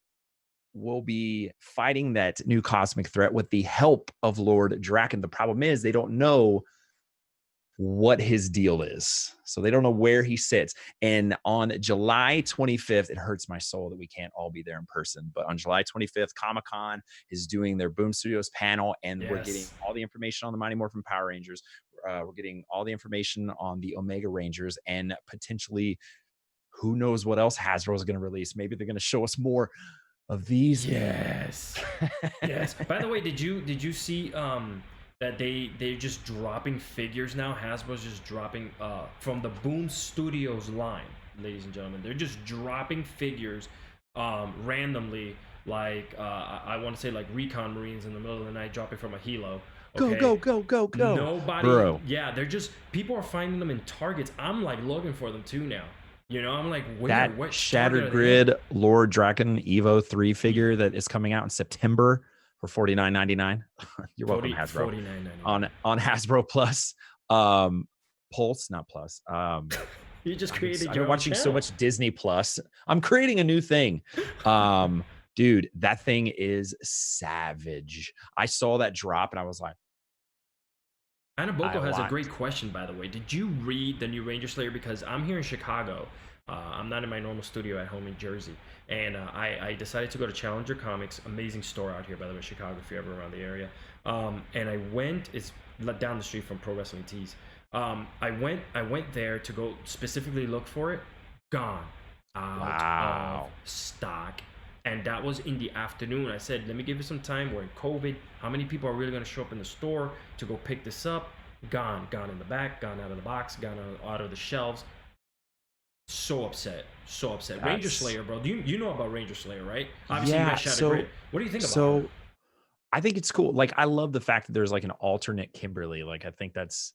will be fighting that new cosmic threat with the help of Lord Draken. The problem is they don't know what his deal is. So they don't know where he sits. And on July 25th, it hurts my soul that we can't all be there in person, but on July 25th, Comic-Con is doing their Boom Studios panel, and we're getting all the information on the Mighty Morphin Power Rangers. We're getting all the information on the Omega Rangers, and potentially who knows what else Hasbro is going to release. Maybe they're going to show us more of these. Yes. By the way, did you see that they're just dropping figures now? Hasbro's just dropping from the Boom Studios line, ladies and gentlemen. They're just dropping figures randomly, like I want to say like Recon Marines in the middle of the night dropping from a helo. Okay? Go. Nobody. Bro. Yeah, people are finding them in Targets. I'm like looking for them too now. I'm like, what Shattered Grid Lord Draken Evo 3 figure that is coming out in September for $49.99. You're welcome, Hasbro. $49.99 on Hasbro Plus. Pulse, not Plus. You just created your You're watching channel. So much Disney Plus. I'm creating a new thing. Dude, that thing is savage. I saw that drop and I was like, Anna Boko has a great question, by the way. Did you read the new Ranger Slayer? Because I'm here in Chicago. I'm not in my normal studio at home in Jersey. And I decided to go to Challenger Comics, amazing store out here, by the way, Chicago, if you're ever around the area. And I went, it's down the street from Pro Wrestling Tees. I went there to go specifically look for it. Gone. Out of stock. And that was in the afternoon. I said, let me give it some time. We're in COVID. How many people are really going to show up in the store to go pick this up? Gone in the back, gone out of the box, gone out of the shelves. So upset, so upset. Ranger That's Slayer, bro. Do you know about Ranger Slayer, right? Obviously, you yeah. got Shattered Grid. What do you think about her? So I think it's cool. Like I love the fact that there's like an alternate Kimberly. Like I think that's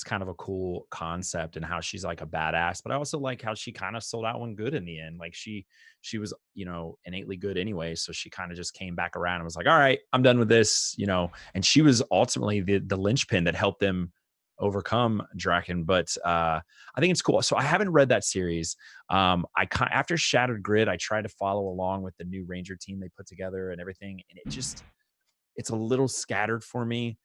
kind of a cool concept and how she's like a badass. But I also like how she kind of sold out one good in the end. Like she was, innately good anyway. So she kind of just came back around and was like, all right, I'm done with this. And she was ultimately the linchpin that helped them overcome Draken. But I think it's cool. So I haven't read that series. After Shattered Grid, I tried to follow along with the new Ranger team they put together and everything, and it's a little scattered for me.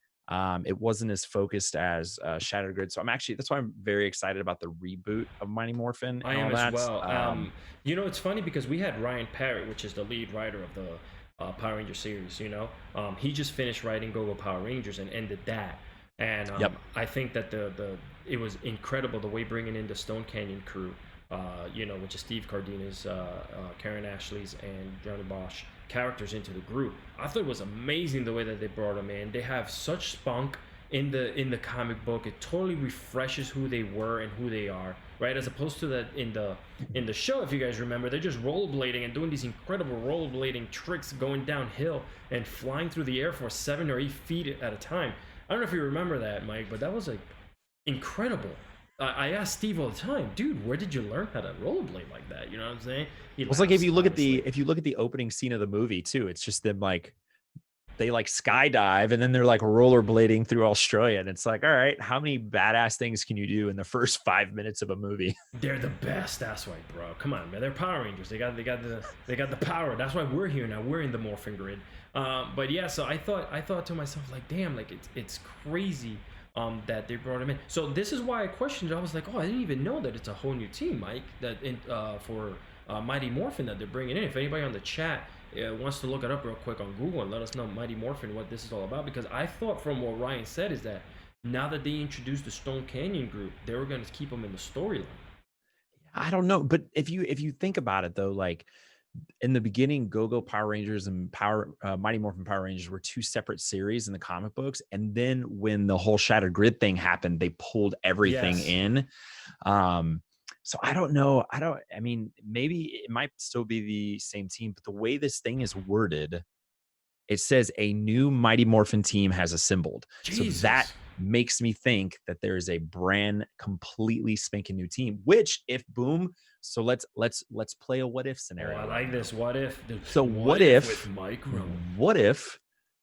It wasn't as focused as Shattered Grid. So that's why I'm very excited about the reboot of Mighty Morphin I and am all as that. well. It's funny because we had Ryan Parrott, which is the lead writer of the Power Ranger series. He just finished writing Go Go Power Rangers and ended that. And Yep. I think that it was incredible the way bringing in the Stone Canyon crew, which is Steve Cardenas, Karen Ashley's, and Johnny Bosch characters into the group. I thought it was amazing the way that they brought them in. They have such spunk in the comic book. It totally refreshes who they were and who they are, right? As opposed to that in the show, if you guys remember, they're just rollerblading and doing these incredible rollerblading tricks, going downhill and flying through the air for 7 or 8 feet at a time. I don't know if you remember that, Mike, but that was like incredible. I asked Steve all the time, dude, where did you learn how to rollerblade like that? You know what I'm saying? He Well, it's like if laughs, you look at the obviously. if you look at the opening scene of the movie too, it's just them like they like skydive and then they're like rollerblading through Australia. And it's like, all right, how many badass things can you do in the first 5 minutes of a movie? They're the best. That's right, bro. Come on, man. They're Power Rangers. They got the power. That's why we're here now. We're in the Morphin Grid. But yeah, so I thought to myself like, damn, like it's crazy that they brought him in. So this is why I questioned it. I was like, oh, I didn't even know that it's a whole new team, Mike. For Mighty Morphin that they're bringing in. If anybody on the chat wants to look it up real quick on Google and let us know Mighty Morphin what this is all about, because I thought from what Ryan said is that now that they introduced the Stone Canyon group, they were going to keep them in the storyline. I don't know, but if you think about it though, like in the beginning, Go-Go Power Rangers and Mighty Morphin Power Rangers were two separate series in the comic books, and then when the whole Shattered Grid thing happened, they pulled everything Yes. in. Um, so I don't know. I mean, maybe it might still be the same team, but the way this thing is worded, it says a new Mighty Morphin team has assembled. So that Jesus. makes me think that there is a brand completely spanking new team. Which, if boom, so let's play a what if Oh, I scenario right like now. this. What if? So What if with Mike Rowe? what if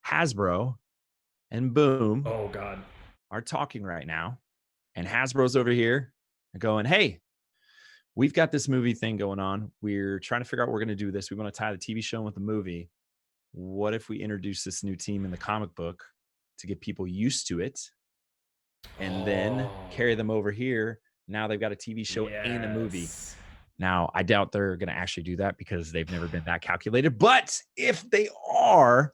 Hasbro and Boom Oh God. are talking right now, and Hasbro's over here going, "Hey, we've got this movie thing going on. We're trying to figure out what we're going to do this. We want to tie the TV show with the movie. What if we introduce this new team in the comic book to get people used to it, and then Oh carry them over here? Now they've got a TV show and a movie." yes. Now, I doubt they're going to actually do that because they've never been that calculated. But if they are,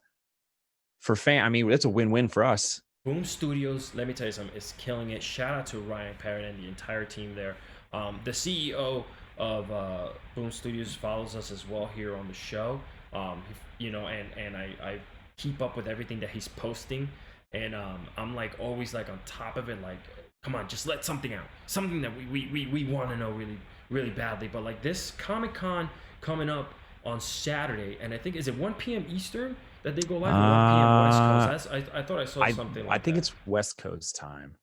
I mean, that's a win-win for us. Boom Studios, let me tell you something, is killing it. Shout out to Ryan Parrott and the entire team there. The CEO of Boom Studios follows us as well here on the show. And I keep up with everything that he's posting, and I'm like always like on top of it. Like, come on, just let something out, something that we want to know really really badly. But like this Comic Con coming up on Saturday, and I think is it 1 p.m. Eastern that they go live, or 1 p.m. West Coast. I thought I saw something I like think that. it's West Coast time,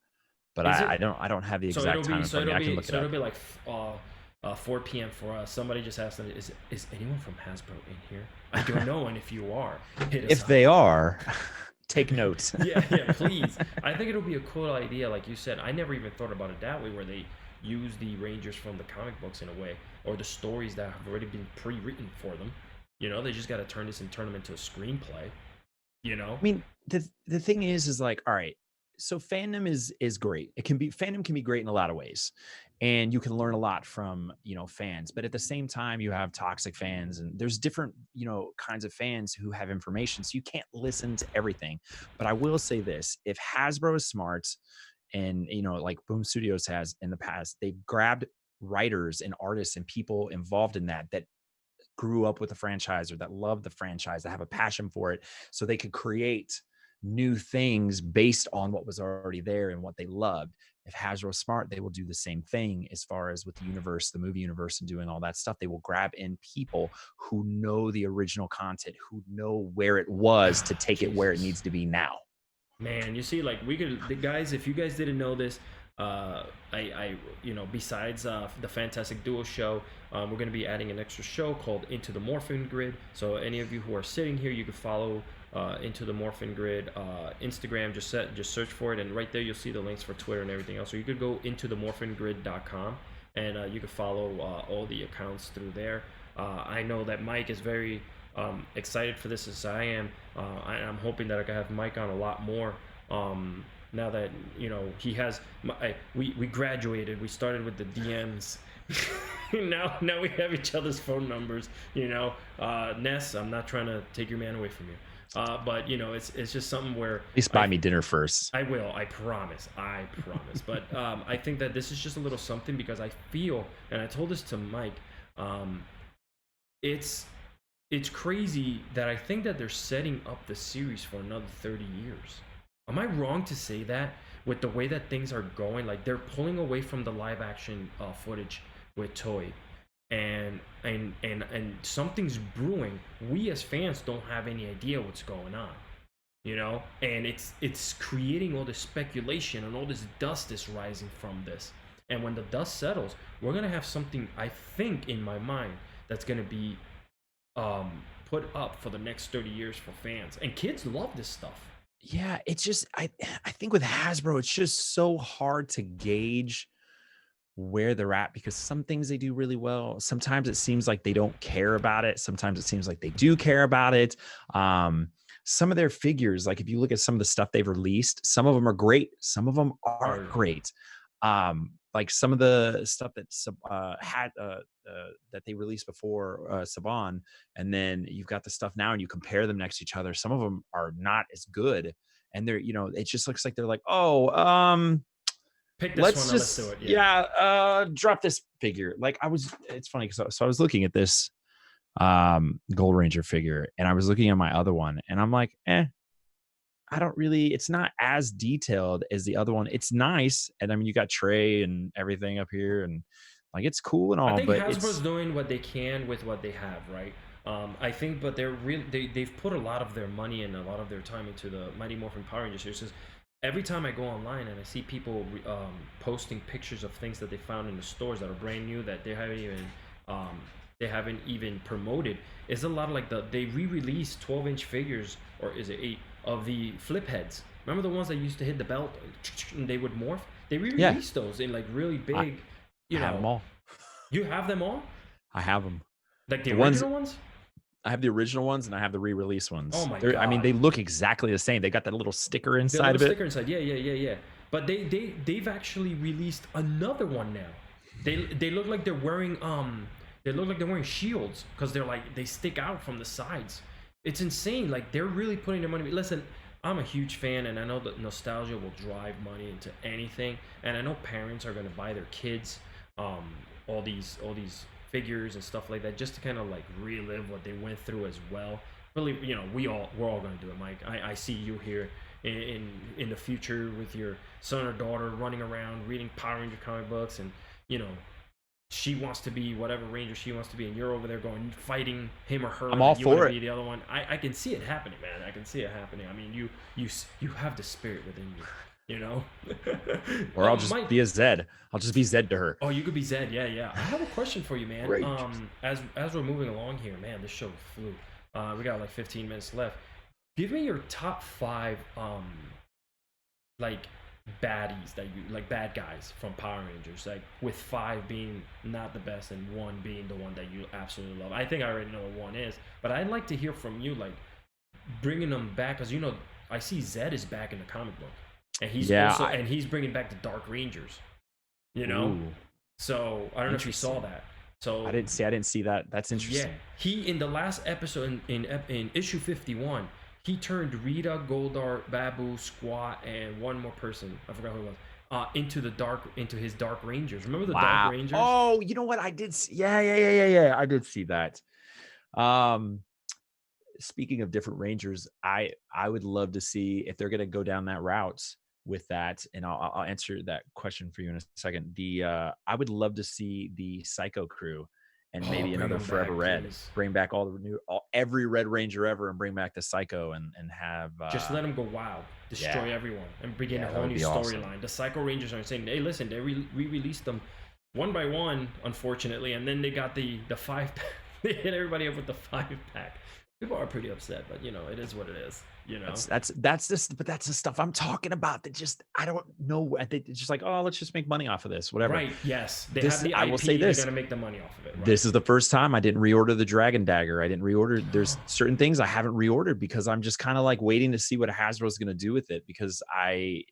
but Is it? I don't have the So exact it'll time be in front of me. I can look it it'll up. be like 4 p.m. for us. Somebody just asked, is anyone from Hasbro in here? I don't know, and if you are, hit us If up. they are, take notes. Yeah, please. I think it'll be a cool idea, like you said. I never even thought about it that way, where they use the Rangers from the comic books in a way, or the stories that have already been pre-written for them. They just got to turn this and turn them into a screenplay. You know? I mean, the thing is like, all right, so fandom is great. Fandom can be great in a lot of ways. And you can learn a lot from, fans, but at the same time, you have toxic fans and there's different, kinds of fans who have information. So you can't listen to everything. But I will say this, if Hasbro is smart and, like Boom Studios has in the past, they've grabbed writers and artists and people involved in that grew up with the franchise or that love the franchise, that have a passion for it, so they could create new things based on what was already there and what they loved. If Hasbro's smart, they will do the same thing as far as with the universe, the movie universe, and doing all that stuff. They will grab in people who know the original content, who know where it was to take it where it needs to be now. Man, you see, like we could, the guys, if you guys didn't know this, besides the Fantastic Duo show, we're going to be adding an extra show called Into the Morphin Grid. So any of you who are sitting here, you can follow Into the Morphin Grid Instagram. Just search for it, and right there you'll see the links for Twitter and everything else. So you could go into themorphingrid.com, and you can follow all the accounts through there. I know that Mike is very excited for this as I am. I'm hoping that I can have Mike on a lot more. Now that he has, we graduated. We started with the DMs. now we have each other's phone numbers. Ness, I'm not trying to take your man away from you. But it's just something where at least buy me dinner first. I will. I promise. But I think that this is just a little something because I feel, and I told this to Mike, it's crazy that I think that they're setting up the series for another 30 years. Am I wrong to say that with the way that things are going? Like they're pulling away from the live action footage with Toy, and something's brewing. We as fans don't have any idea what's going on, and it's creating all this speculation and all this dust is rising from this. And when the dust settles, we're gonna have something, I think, in my mind, that's gonna be put up for the next 30 years for fans, and kids love this stuff. Yeah, it's just I think with Hasbro, it's just so hard to gauge where they're at because some things they do really well. Sometimes it seems like they don't care about it. Sometimes it seems like they do care about it. Some of their figures, like if you look at some of the stuff they've released, some of them are great. Some of them aren't great. Like some of the stuff that that they released before Saban, and then you've got the stuff now, and you compare them next to each other. Some of them are not as good, and they're it just looks like they're like, pick this one. Let's do it. Drop this figure. Like it's funny because so I was looking at this Gold Ranger figure, and I was looking at my other one, and I'm like, it's not as detailed as the other one. It's nice. And I mean, you got Trey and everything up here and like, it's cool and all, I think but Hasbro's doing what they can with what they have, right? I think, but they've put a lot of their money and a lot of their time into the Mighty Morphin Power Rangers series. Every time I go online and I see people posting pictures of things that they found in the stores that are brand new that they haven't even promoted, it's a lot of like they re-released 12-inch figures, or is it 8, of the flip heads. Remember the ones that used to hit the belt and they would morph? They re-released those in like really big. I have them all. You have them all? I have them. Like the original ones? I have the original ones and I have the re-release ones. Oh my God. I mean, they look exactly the same. They got that little sticker inside of it. Sticker inside. Yeah. But they've actually released another one now. They look like they're wearing shields because they stick out from the sides. It's insane. Like they're really putting their money. Listen, I'm a huge fan, and I know that nostalgia will drive money into anything. And I know parents are gonna buy their kids all these figures and stuff like that just to kind of like relive what they went through as well. Really, we're all gonna do it, Mike. I see you here in the future with your son or daughter running around reading Power Ranger comic books, and she wants to be whatever Ranger she wants to be, and you're over there going fighting him or her. I'm all for it. Be the other one. I can see it happening, man. I can see it happening. I mean, you have the spirit within you. Or I'll just be a Zed. I'll just be Zed to her. Oh, you could be Zed. Yeah. I have a question for you, man. Great. As we're moving along here, man, this show flew. We got like 15 minutes left. Give me your top 5 like baddies that you like, bad guys from Power Rangers, like with 5 being not the best and 1 being the one that you absolutely love. I think I already know what 1 is, but I'd like to hear from you, like bringing them back, because I see Zed is back in the comic book, and he's bringing back the Dark Rangers, Ooh. So I don't know if you saw that. So I didn't see that. That's interesting. Yeah, he in the last episode in issue 51. He turned Rita, Goldar, Babu, Squat, and one more person, I forgot who it was, into his Dark Rangers. Remember the Dark Rangers? Oh, you know what? I did see, yeah. I did see that. speaking of different Rangers, I would love to see if they're going to go down that route with that, and I'll answer that question for you in a second. I would love to see the Psycho crew and Oh, maybe bring another them Forever back, Red. please. Bring back every Red Ranger ever, and bring back the Psycho and have Just let them go wild, destroy yeah. everyone, and begin a that whole would new be awesome. storyline. The Psycho Rangers are saying, "Hey, listen, they re-released them one by one, unfortunately, and then they got the 5-pack. They hit everybody up with the 5-pack. People are pretty upset, but you know, it is what it is. You know, That's the stuff I'm talking about. That just I don't know. I think it's just like, oh, let's just make money off of this, whatever. right? Yes, they This have the I will say IP. They're this. gonna make the money off of it. Right? This is the first time I didn't reorder the Dragon Dagger. I didn't reorder. There's certain things I haven't reordered because I'm just kind of like waiting to see what Hasbro's going to do with it, because I'm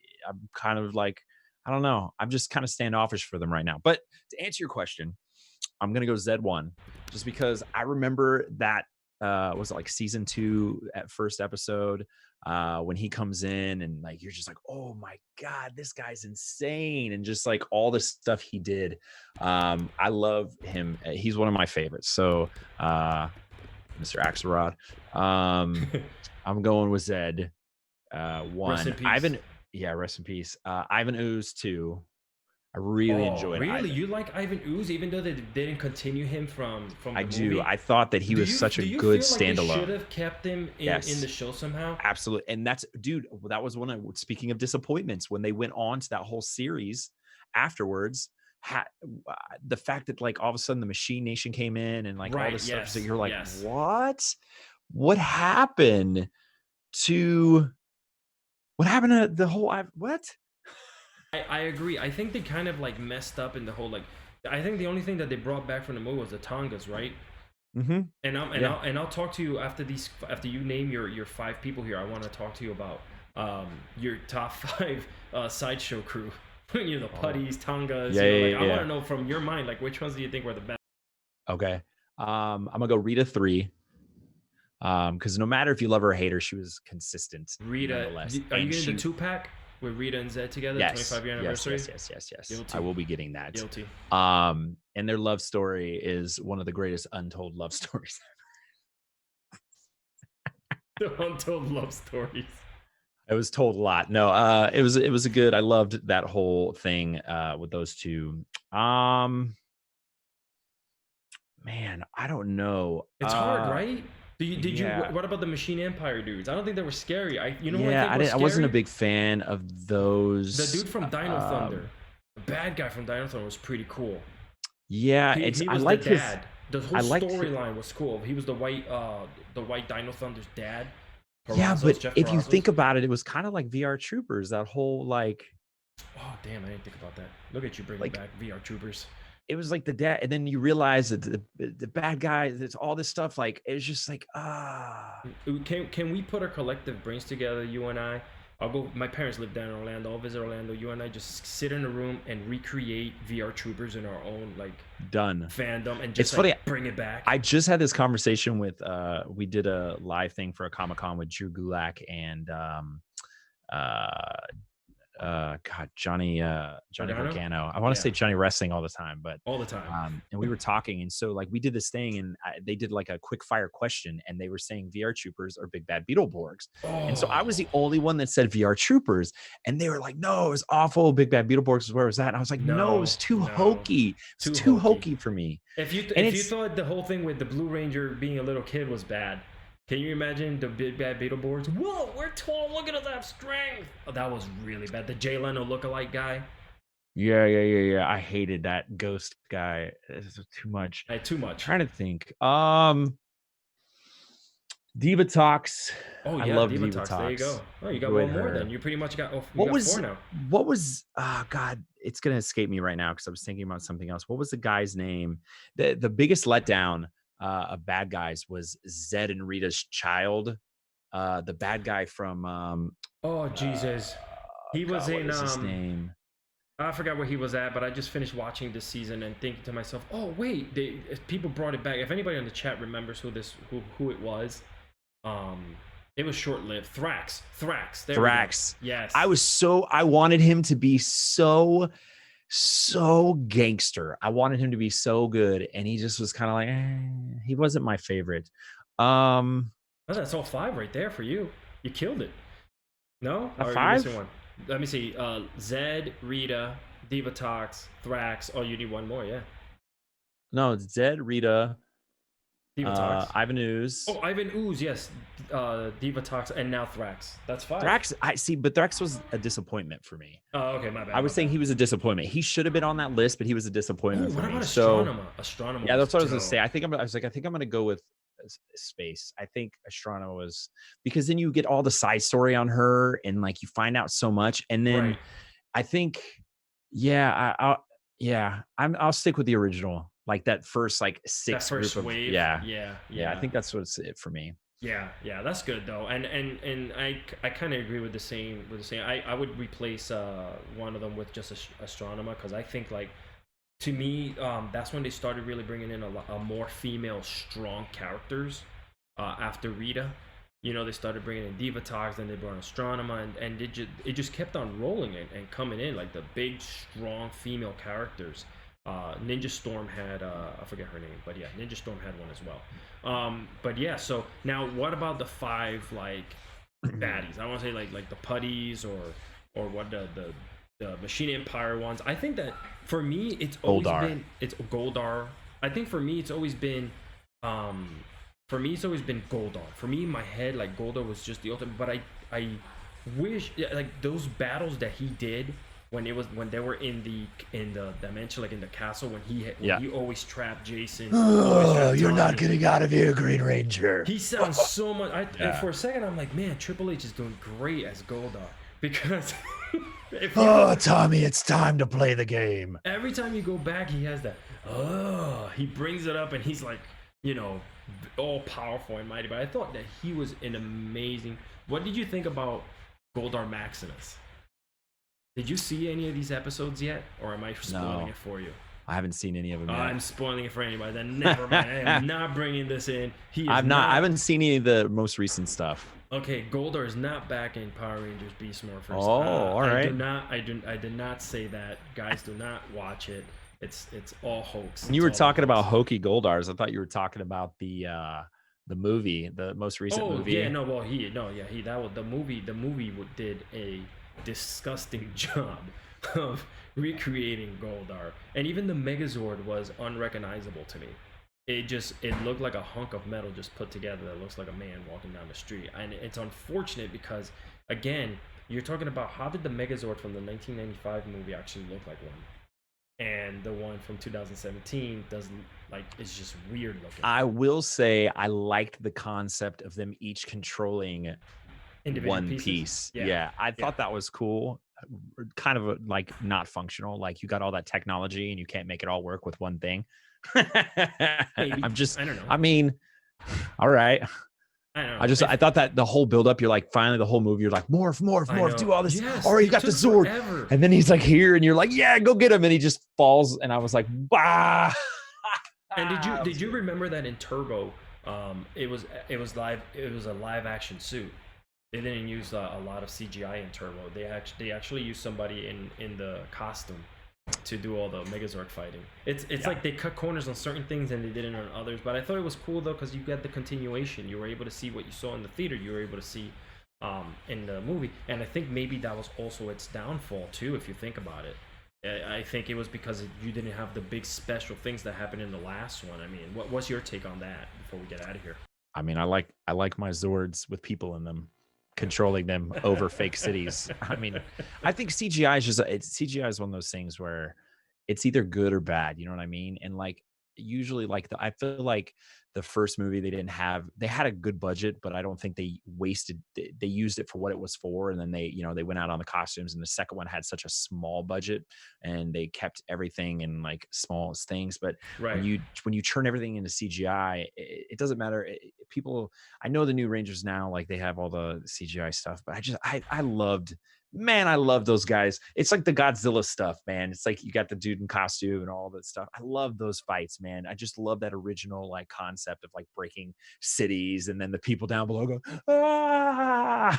kind of like, I don't know. I'm just kind of standoffish for them right now. But to answer your question, I'm going to go Z1 just because I remember that was it like season 2 at first episode when he comes in and like you're just like, oh my god, this guy's insane, and just like all the stuff he did. I love him. He's one of my favorites. So Mr. Axelrod, I'm going with Zed. Rest in One peace. Ivan, yeah, rest in peace. Ivan Ooze 2. I really enjoyed really? Ivan. You like Ivan Ooze, even though they didn't continue him from I the do. movie? I thought that he was such a good feel like standalone. they should have kept him in the show somehow? Absolutely. And that's, dude, that was one of, speaking of disappointments, when they went on to that whole series afterwards, the fact that like all of a sudden the Machine Nation came in and like all this stuff, so you're like, what happened to the whole, what? I agree. I think they kind of like messed up in the whole like. I think the only thing that they brought back from the movie was the Tongas, right? Mm-hmm. I'll talk to you after you name your 5 people here. I want to talk to you about your top 5 sideshow crew. You know, the Putties, Tongas. I want to know from your mind, like, which ones do you think were the best? Okay. I'm gonna go Rita 3. Because no matter if you love her or hate her, she was consistent. Rita, are you getting the 2-pack with Rita and Zed together? Yes, 25-year anniversary. Yes. Guilty. I will be getting that. Guilty. And their love story is one of the greatest untold love stories The untold love stories. It was told a lot. No, it was a good. I loved that whole thing with those two. Man, I don't know. It's hard, right? Did you? What about the Machine Empire dudes? I don't think they were scary. I wasn't a big fan of those. The dude from Dino Thunder, the bad guy from Dino Thunder, was pretty cool. Yeah, he was I like the dad. The whole storyline was cool. He was the white Dino Thunder's dad. Yeah, but if you think about it, it was kind of like VR Troopers. That whole like. Oh damn! I didn't think about that. Look at you bringing back VR Troopers. It was like the dad, and then you realize that the bad guy, there's all this stuff. Like it's just like Can we put our collective brains together, you and I? I'll go. My parents live down in Orlando. I'll visit Orlando. You and I just sit in a room and recreate VR Troopers in our own fandom, and just bring it back. I just had this conversation with. We did a live thing for a Comic-Con with Drew Gulak and Johnny Gargano. I want to say Johnny Wrestling all the time, but all the time. And we were talking, and so like we did this thing, and they did like a quick fire question, and they were saying VR Troopers or Big Bad Beetleborgs, and so I was the only one that said VR Troopers, and they were like, "No, it was awful. Big Bad Beetleborgs is where it was at." And I was like, "No, it was too hokey. It's too hokey for me." If you thought the whole thing with the Blue Ranger being a little kid was bad, can you imagine the Big Bad Beetleborgs? Whoa, we're tall. Look at us have strength. Oh, that was really bad. The Jay Leno lookalike guy. Yeah. I hated that ghost guy. This is too much. Too much. I'm trying to think. Diva Talks. Oh yeah, I love Diva Talks. There you go. Oh, you got one more then. You pretty much got. Four now. What was? Oh God, it's gonna escape me right now because I was thinking about something else. What was the guy's name? The biggest letdown of bad guys was Zed and Rita's child. The bad guy from. Oh Jesus, he was in. What is his name? I forgot where he was at, but I just finished watching this season and thinking to myself, "Oh wait, people brought it back." If anybody in the chat remembers who it was, it was short-lived. Thrax. Thrax. Yes. I wanted him to be so gangster. I wanted him to be so good, and he just was kind of like, he wasn't my favorite. Oh, that's all 5 right there for you. You killed it. No? A Or are you missing 5? one? Let me see. Zed, Rita, Divatox, Thrax. Oh, you need one more, yeah. No, it's Zed, Rita, Divatox. Ivan Ooze. Oh, Ivan Ooze, yes. Divatox, and now Thrax. That's 5. Thrax, I see, but Thrax was a disappointment for me. Oh, okay, my bad. I was saying he was a disappointment. He should have been on that list, but he was a disappointment Oh, for what me. about So Astronema? Astronema. yeah, that's what I was dope. gonna say. I think I'm gonna go with space. I think Astronomer was, because then you get all the side story on her and like you find out so much, and then Right. I think, yeah, I'll stick with the original, like that first like That 6 first group of wave. yeah. Yeah. I think that's what's it for me. Yeah, that's good though, and I kind of agree with the same I would replace one of them with just Astronomer, because I think, like, to me, that's when they started really bringing in a more female strong characters after Rita. You know, they started bringing in Divatox, then they brought in Astronomer, and it just kept on rolling and coming in, like the big strong female characters. Ninja Storm had I forget her name, but yeah, Ninja Storm had one as well. But yeah, so now what about the 5 like baddies? I want to say like the putties, or what the Machine Empire ones. I think that for me it's always Goldar. been it's Goldar. I think for me it's always been Goldar. For me in my head, like, Goldar was just the ultimate. But I wish, yeah, like those battles that he did when they were in the dimension, like in the castle, when he always trapped Jason. Oh, you're not getting out of here, Green Ranger. He sounds so much. And Yeah. for a second, I'm like, man, Triple H is doing great as Goldar, because Tommy, it's time to play the game. every time you go back, he has that. He brings it up, and he's like, all powerful and mighty. But I thought that he was an amazing. What did you think about Goldar Maximus? Did you see any of these episodes yet, or am I spoiling it for you? I haven't seen any of them yet. I'm spoiling it for anybody. Then never mind. I am not bringing this in. I haven't seen any of the most recent stuff. Okay, Goldar is not back in Power Rangers Beast Morphers. Oh, all right. I did not say that. Guys, do not watch it. It's all hoax. When you were talking about hokey Goldars, I thought you were talking about the movie, the most recent movie. Yeah, no, well, the movie did a disgusting job of recreating Goldar, and even the Megazord was unrecognizable to me. It looked like a hunk of metal just put together that looks like a man walking down the street. And it's unfortunate because, again, you're talking about, how did the Megazord from the 1995 movie actually look like one? And the one from 2017 doesn't, like, it's just weird looking. I will say I liked the concept of them each controlling one piece. Yeah, I thought that was cool. Kind of like not functional. Like, you got all that technology and you can't make it all work with one thing. Maybe. I don't know. I mean, all right. I don't know. I thought that the whole buildup, you're like, finally the whole movie, you're like, morph, do all this. Yes, All right, you got the sword. Forever. And then he's like here, and you're like, yeah, go get him. And he just falls. And I was like, bah. And did you remember that in Turbo, it was a live action suit. They didn't use a lot of CGI in Turbo. They actually used somebody in the costume to do all the Megazord fighting. It's like they cut corners on certain things and they didn't on others. But I thought it was cool though, because you got the continuation. You were able to see what you saw in the theater. You were able to see in the movie, and I think maybe that was also its downfall too, if you think about it. I think it was because you didn't have the big special things that happened in the last one. I mean, what's your take on that before we get out of here? I mean, I like my Zords with people in them, controlling them over fake cities. I mean, I think CGI is one of those things where it's either good or bad. You know what I mean? And like, usually, like, I feel like the first movie, they had a good budget, but I don't think they used it for what it was for. And then they went out on the costumes, and the second one had such a small budget and they kept everything in like smallest things. But when you turn everything into CGI, it doesn't matter. People, I know the new Rangers now, like, they have all the CGI stuff, but I love those guys. It's like the Godzilla stuff, man. It's like you got the dude in costume and all that stuff. I love those fights, man. I just love that original like concept of like breaking cities, and then the people down below go, ah.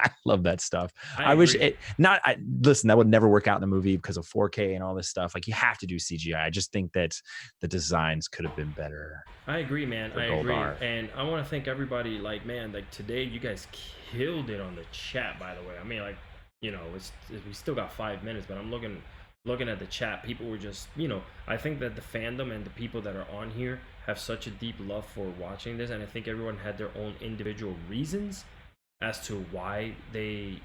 I love that stuff. I wish agree. it not. Listen, that would never work out in the movie because of 4K and all this stuff. Like you have to do CGI. I just think that the designs could have been better I agree, man. for I agree. Goldar. And I want to thank everybody. Like, man, like today, you guys killed it on the chat. By the way, I mean, like, we still got 5 minutes, but I'm looking at the chat. People were just, I think that the fandom and the people that are on here have such a deep love for watching this, and I think everyone had their own individual reasons as to why they,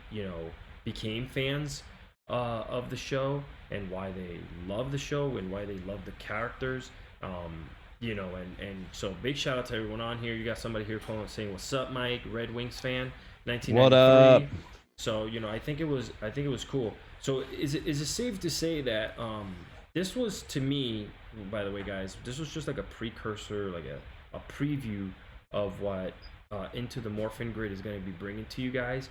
became fans of the show and why they love the show and why they love the characters. And so big shout out to everyone on here. You got somebody here calling saying, "What's up, Mike? Red Wings fan, What up? 1993." So I think it was cool. So is it safe to say that this was, to me, by the way, guys, this was just like a precursor, like a preview of what Into the Morphin Grid is going to be bringing to you guys.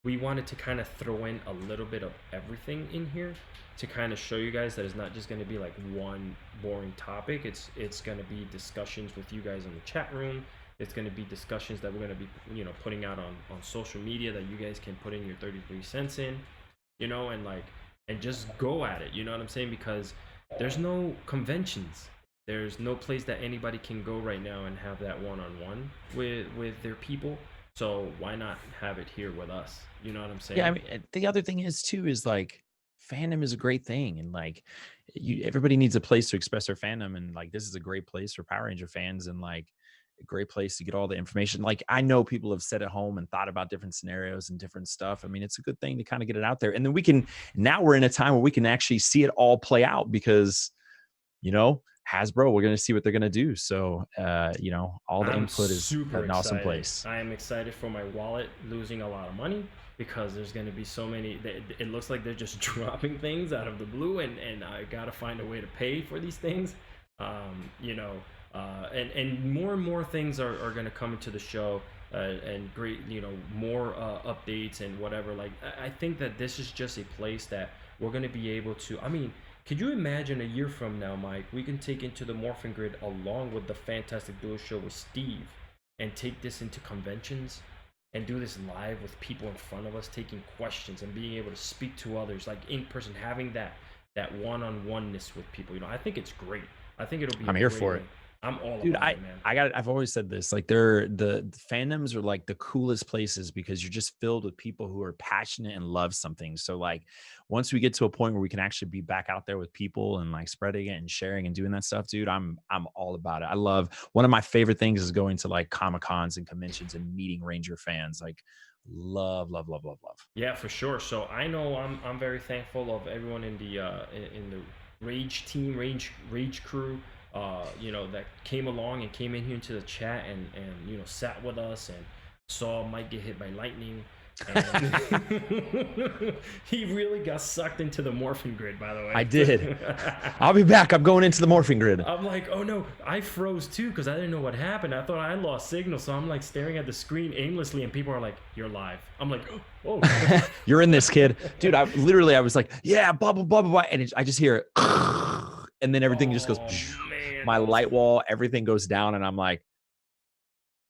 We wanted to kind of throw in a little bit of everything in here to kind of show you guys that it's not just going to be like one boring topic. It's going to be discussions with you guys in the chat room. It's going to be discussions that we're going to be, putting out on social media that you guys can put in your 33 cents in, and just go at it. You know what I'm saying? Because there's no conventions. There's no place that anybody can go right now and have that one-on-one with their people. So why not have it here with us? You know what I'm saying? Yeah, I mean, the other thing is too is like fandom is a great thing, and like everybody needs a place to express their fandom, and like this is a great place for Power Ranger fans, and like a great place to get all the information. Like I know people have sat at home and thought about different scenarios and different stuff. I mean, it's a good thing to kind of get it out there, and then now we're in a time where we can actually see it all play out because Hasbro, we're going to see what they're going to do. So, all the input is an awesome place. I am excited for my wallet losing a lot of money because there's going to be so many. It looks like they're just dropping things out of the blue, and I got to find a way to pay for these things. And more and more things are going to come into the show, and great, more updates and whatever. Like, I think that this is just a place that we're going to be able to, I mean, could you imagine a year from now, Mike, we can take Into the Morphin Grid along with the Fantastic Duo Show with Steve and take this into conventions and do this live with people in front of us, taking questions and being able to speak to others, like in person, having that one-on-oneness with people. I think it's great. I think it'll be. I'm here for it. I'm all Dude, about it, man. I've always said this, like the fandoms are like the coolest places because you're just filled with people who are passionate and love something. So like once we get to a point where we can actually be back out there with people and like spreading it and sharing and doing that stuff, dude, I'm all about it. I love, one of my favorite things is going to like Comic-Cons and conventions and meeting Ranger fans. Like love. Yeah, for sure. So I know I'm very thankful of everyone in the Rage team, Rage crew. That came along and came in here into the chat and sat with us and saw Mike get hit by lightning. And he really got sucked into the Morphin Grid, by the way. I did. I'll be back. I'm going into the Morphin Grid. I'm like, oh no, I froze too because I didn't know what happened. I thought I lost signal, so I'm like staring at the screen aimlessly, and people are like, "You're live." I'm like, "Oh, you're in this, kid." Dude, I was like, "Yeah, blah blah blah blah," and I just hear it, and then everything just goes. Man, my light wall, everything goes down, and I'm like,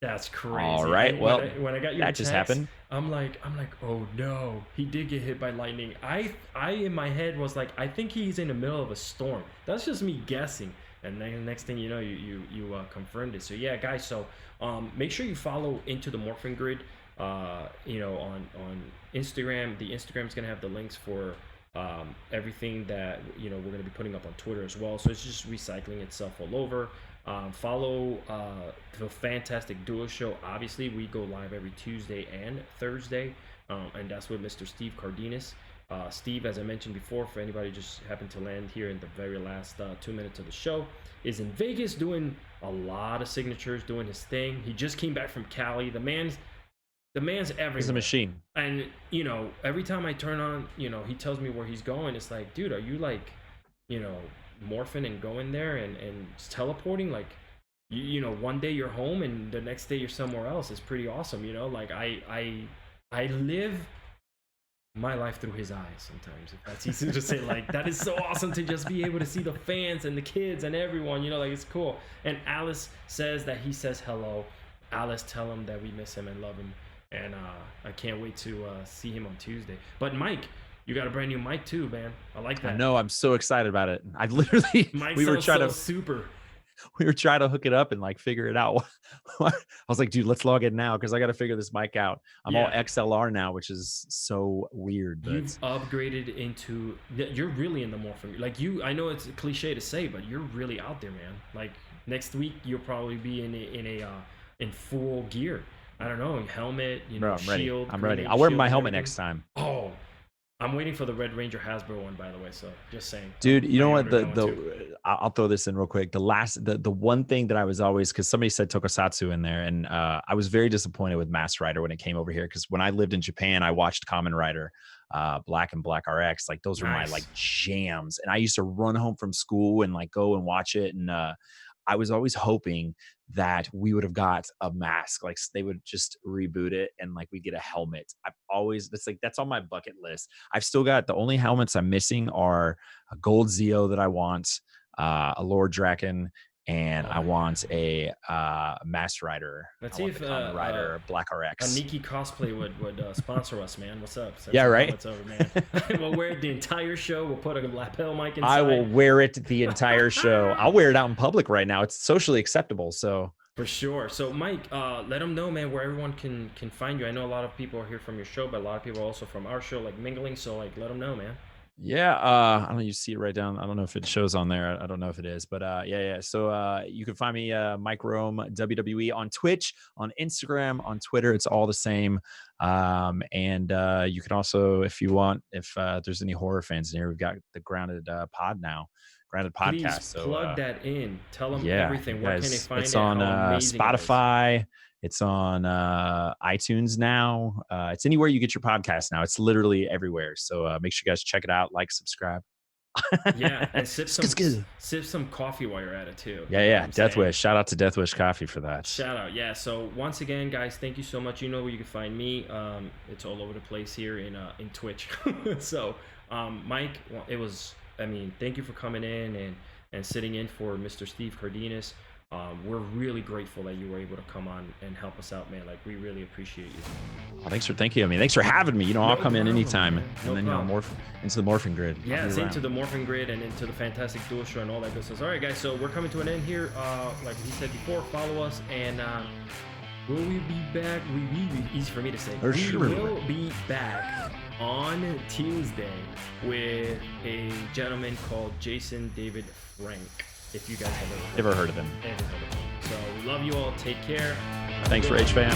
that's crazy. All right, and well, when I got your that text, just happened. I'm like, oh no, he did get hit by lightning. I in my head was like, I think he's in the middle of a storm. That's just me guessing. And then the next thing you know, you confirmed it. So yeah, guys. So make sure you follow Into the Morphin Grid. On Instagram. The Instagram's gonna have the links for everything that we're going to be putting up on Twitter as well, so it's just recycling itself all over. Follow the Fantastic Duo Show. Obviously we go live every Tuesday and Thursday, and that's with Mr. Steve Cardenas. Steve, as I mentioned before, for anybody just happened to land here in the very last 2 minutes of the show, is in Vegas doing a lot of signatures, doing his thing. He just came back from Cali. The man's everywhere. He's a machine. And, every time I turn on, he tells me where he's going. It's like, dude, are you like, morphing and going there and teleporting? Like, one day you're home and the next day you're somewhere else. It's pretty awesome, Like, I live my life through his eyes sometimes, if that's easy to say. Like, that is so awesome to just be able to see the fans and the kids and everyone, like, it's cool. And Alice says that he says hello. Alice, tell him that we miss him and love him. and I can't wait to see him on Tuesday. But Mike, you got a brand new mic too, man. I like that. I know. I'm so excited about it. I literally Mike we were sounds trying so to super. we were trying to hook it up and like figure it out. I was like, dude, let's log in now because I got to figure this mic out. I'm all XLR now, which is so weird. But you've upgraded into. You're really in the morphing. Like I know it's a cliche to say, but you're really out there, man. Like next week, you'll probably be in full gear. I don't know, helmet, Bro, I'm shield. ready. I'm ready. I'll wear my helmet next time. Oh, I'm waiting for the Red Ranger Hasbro one, by the way. So just saying, dude. You know what? I'll throw this in real quick. The one thing that I was always, because somebody said Tokusatsu in there, and I was very disappointed with Masked Rider when it came over here. Because when I lived in Japan, I watched Kamen Rider, Black and Black RX. Like those were my like jams, and I used to run home from school and like go and watch it. And I was always hoping that we would have got a mask, like they would just reboot it and like we get a helmet. That's on my bucket list. I've still got the only helmets I'm missing are a gold Zeo that I want, a Lord Draken, and I want a Masked Rider. Let's see if Kamen Rider Black a RX. Nikki cosplay would sponsor us, man. What's up? Yeah, right. What's over, man? We'll wear it the entire show. We'll put a lapel mic inside. I will wear it the entire show. I'll wear it out in public right now. It's socially acceptable. So for sure. So Mike, let them know, man, where everyone can find you. I know a lot of people are here from your show, but a lot of people are also from our show, like mingling. So like, let them know, man. Yeah, I don't know. You see it right down. I don't know if it shows on there. I don't know if it is, but yeah. So you can find me, Mike Rome WWE on Twitch, on Instagram, on Twitter. It's all the same. And you can also, if you want, if there's any horror fans in here, we've got the Grounded Pod now, Grounded Podcast. Please so plug that in. Tell them everything. Where can they find it? It's on Spotify. It's on iTunes now. It's anywhere you get your podcast now. It's literally everywhere. So make sure you guys check it out, like, subscribe. Yeah, and sip some coffee while you're at it too. Yeah. Death Wish. Shout out to Death Wish Coffee for that. Shout out. Yeah. So once again, guys, thank you so much. You know where you can find me. It's all over the place here in Twitch. So Mike, thank you for coming in and sitting in for Mr. Steve Cardenas. We're really grateful that you were able to come on and help us out, man. Like, we really appreciate you. Well, thanks for having me. I'll come in anytime. And then, morph into the Morphin Grid. Yeah, it's Into the Morphin Grid and Into the Fantastic Duel Show and all that good stuff. All right, guys, so we're coming to an end here. Like he said before, follow us, and will we be back? Easy for me to say. We will be back on Tuesday with a gentleman called Jason David Frank. If you guys have ever heard of him. So we love you all. Take care. Thanks for HFan.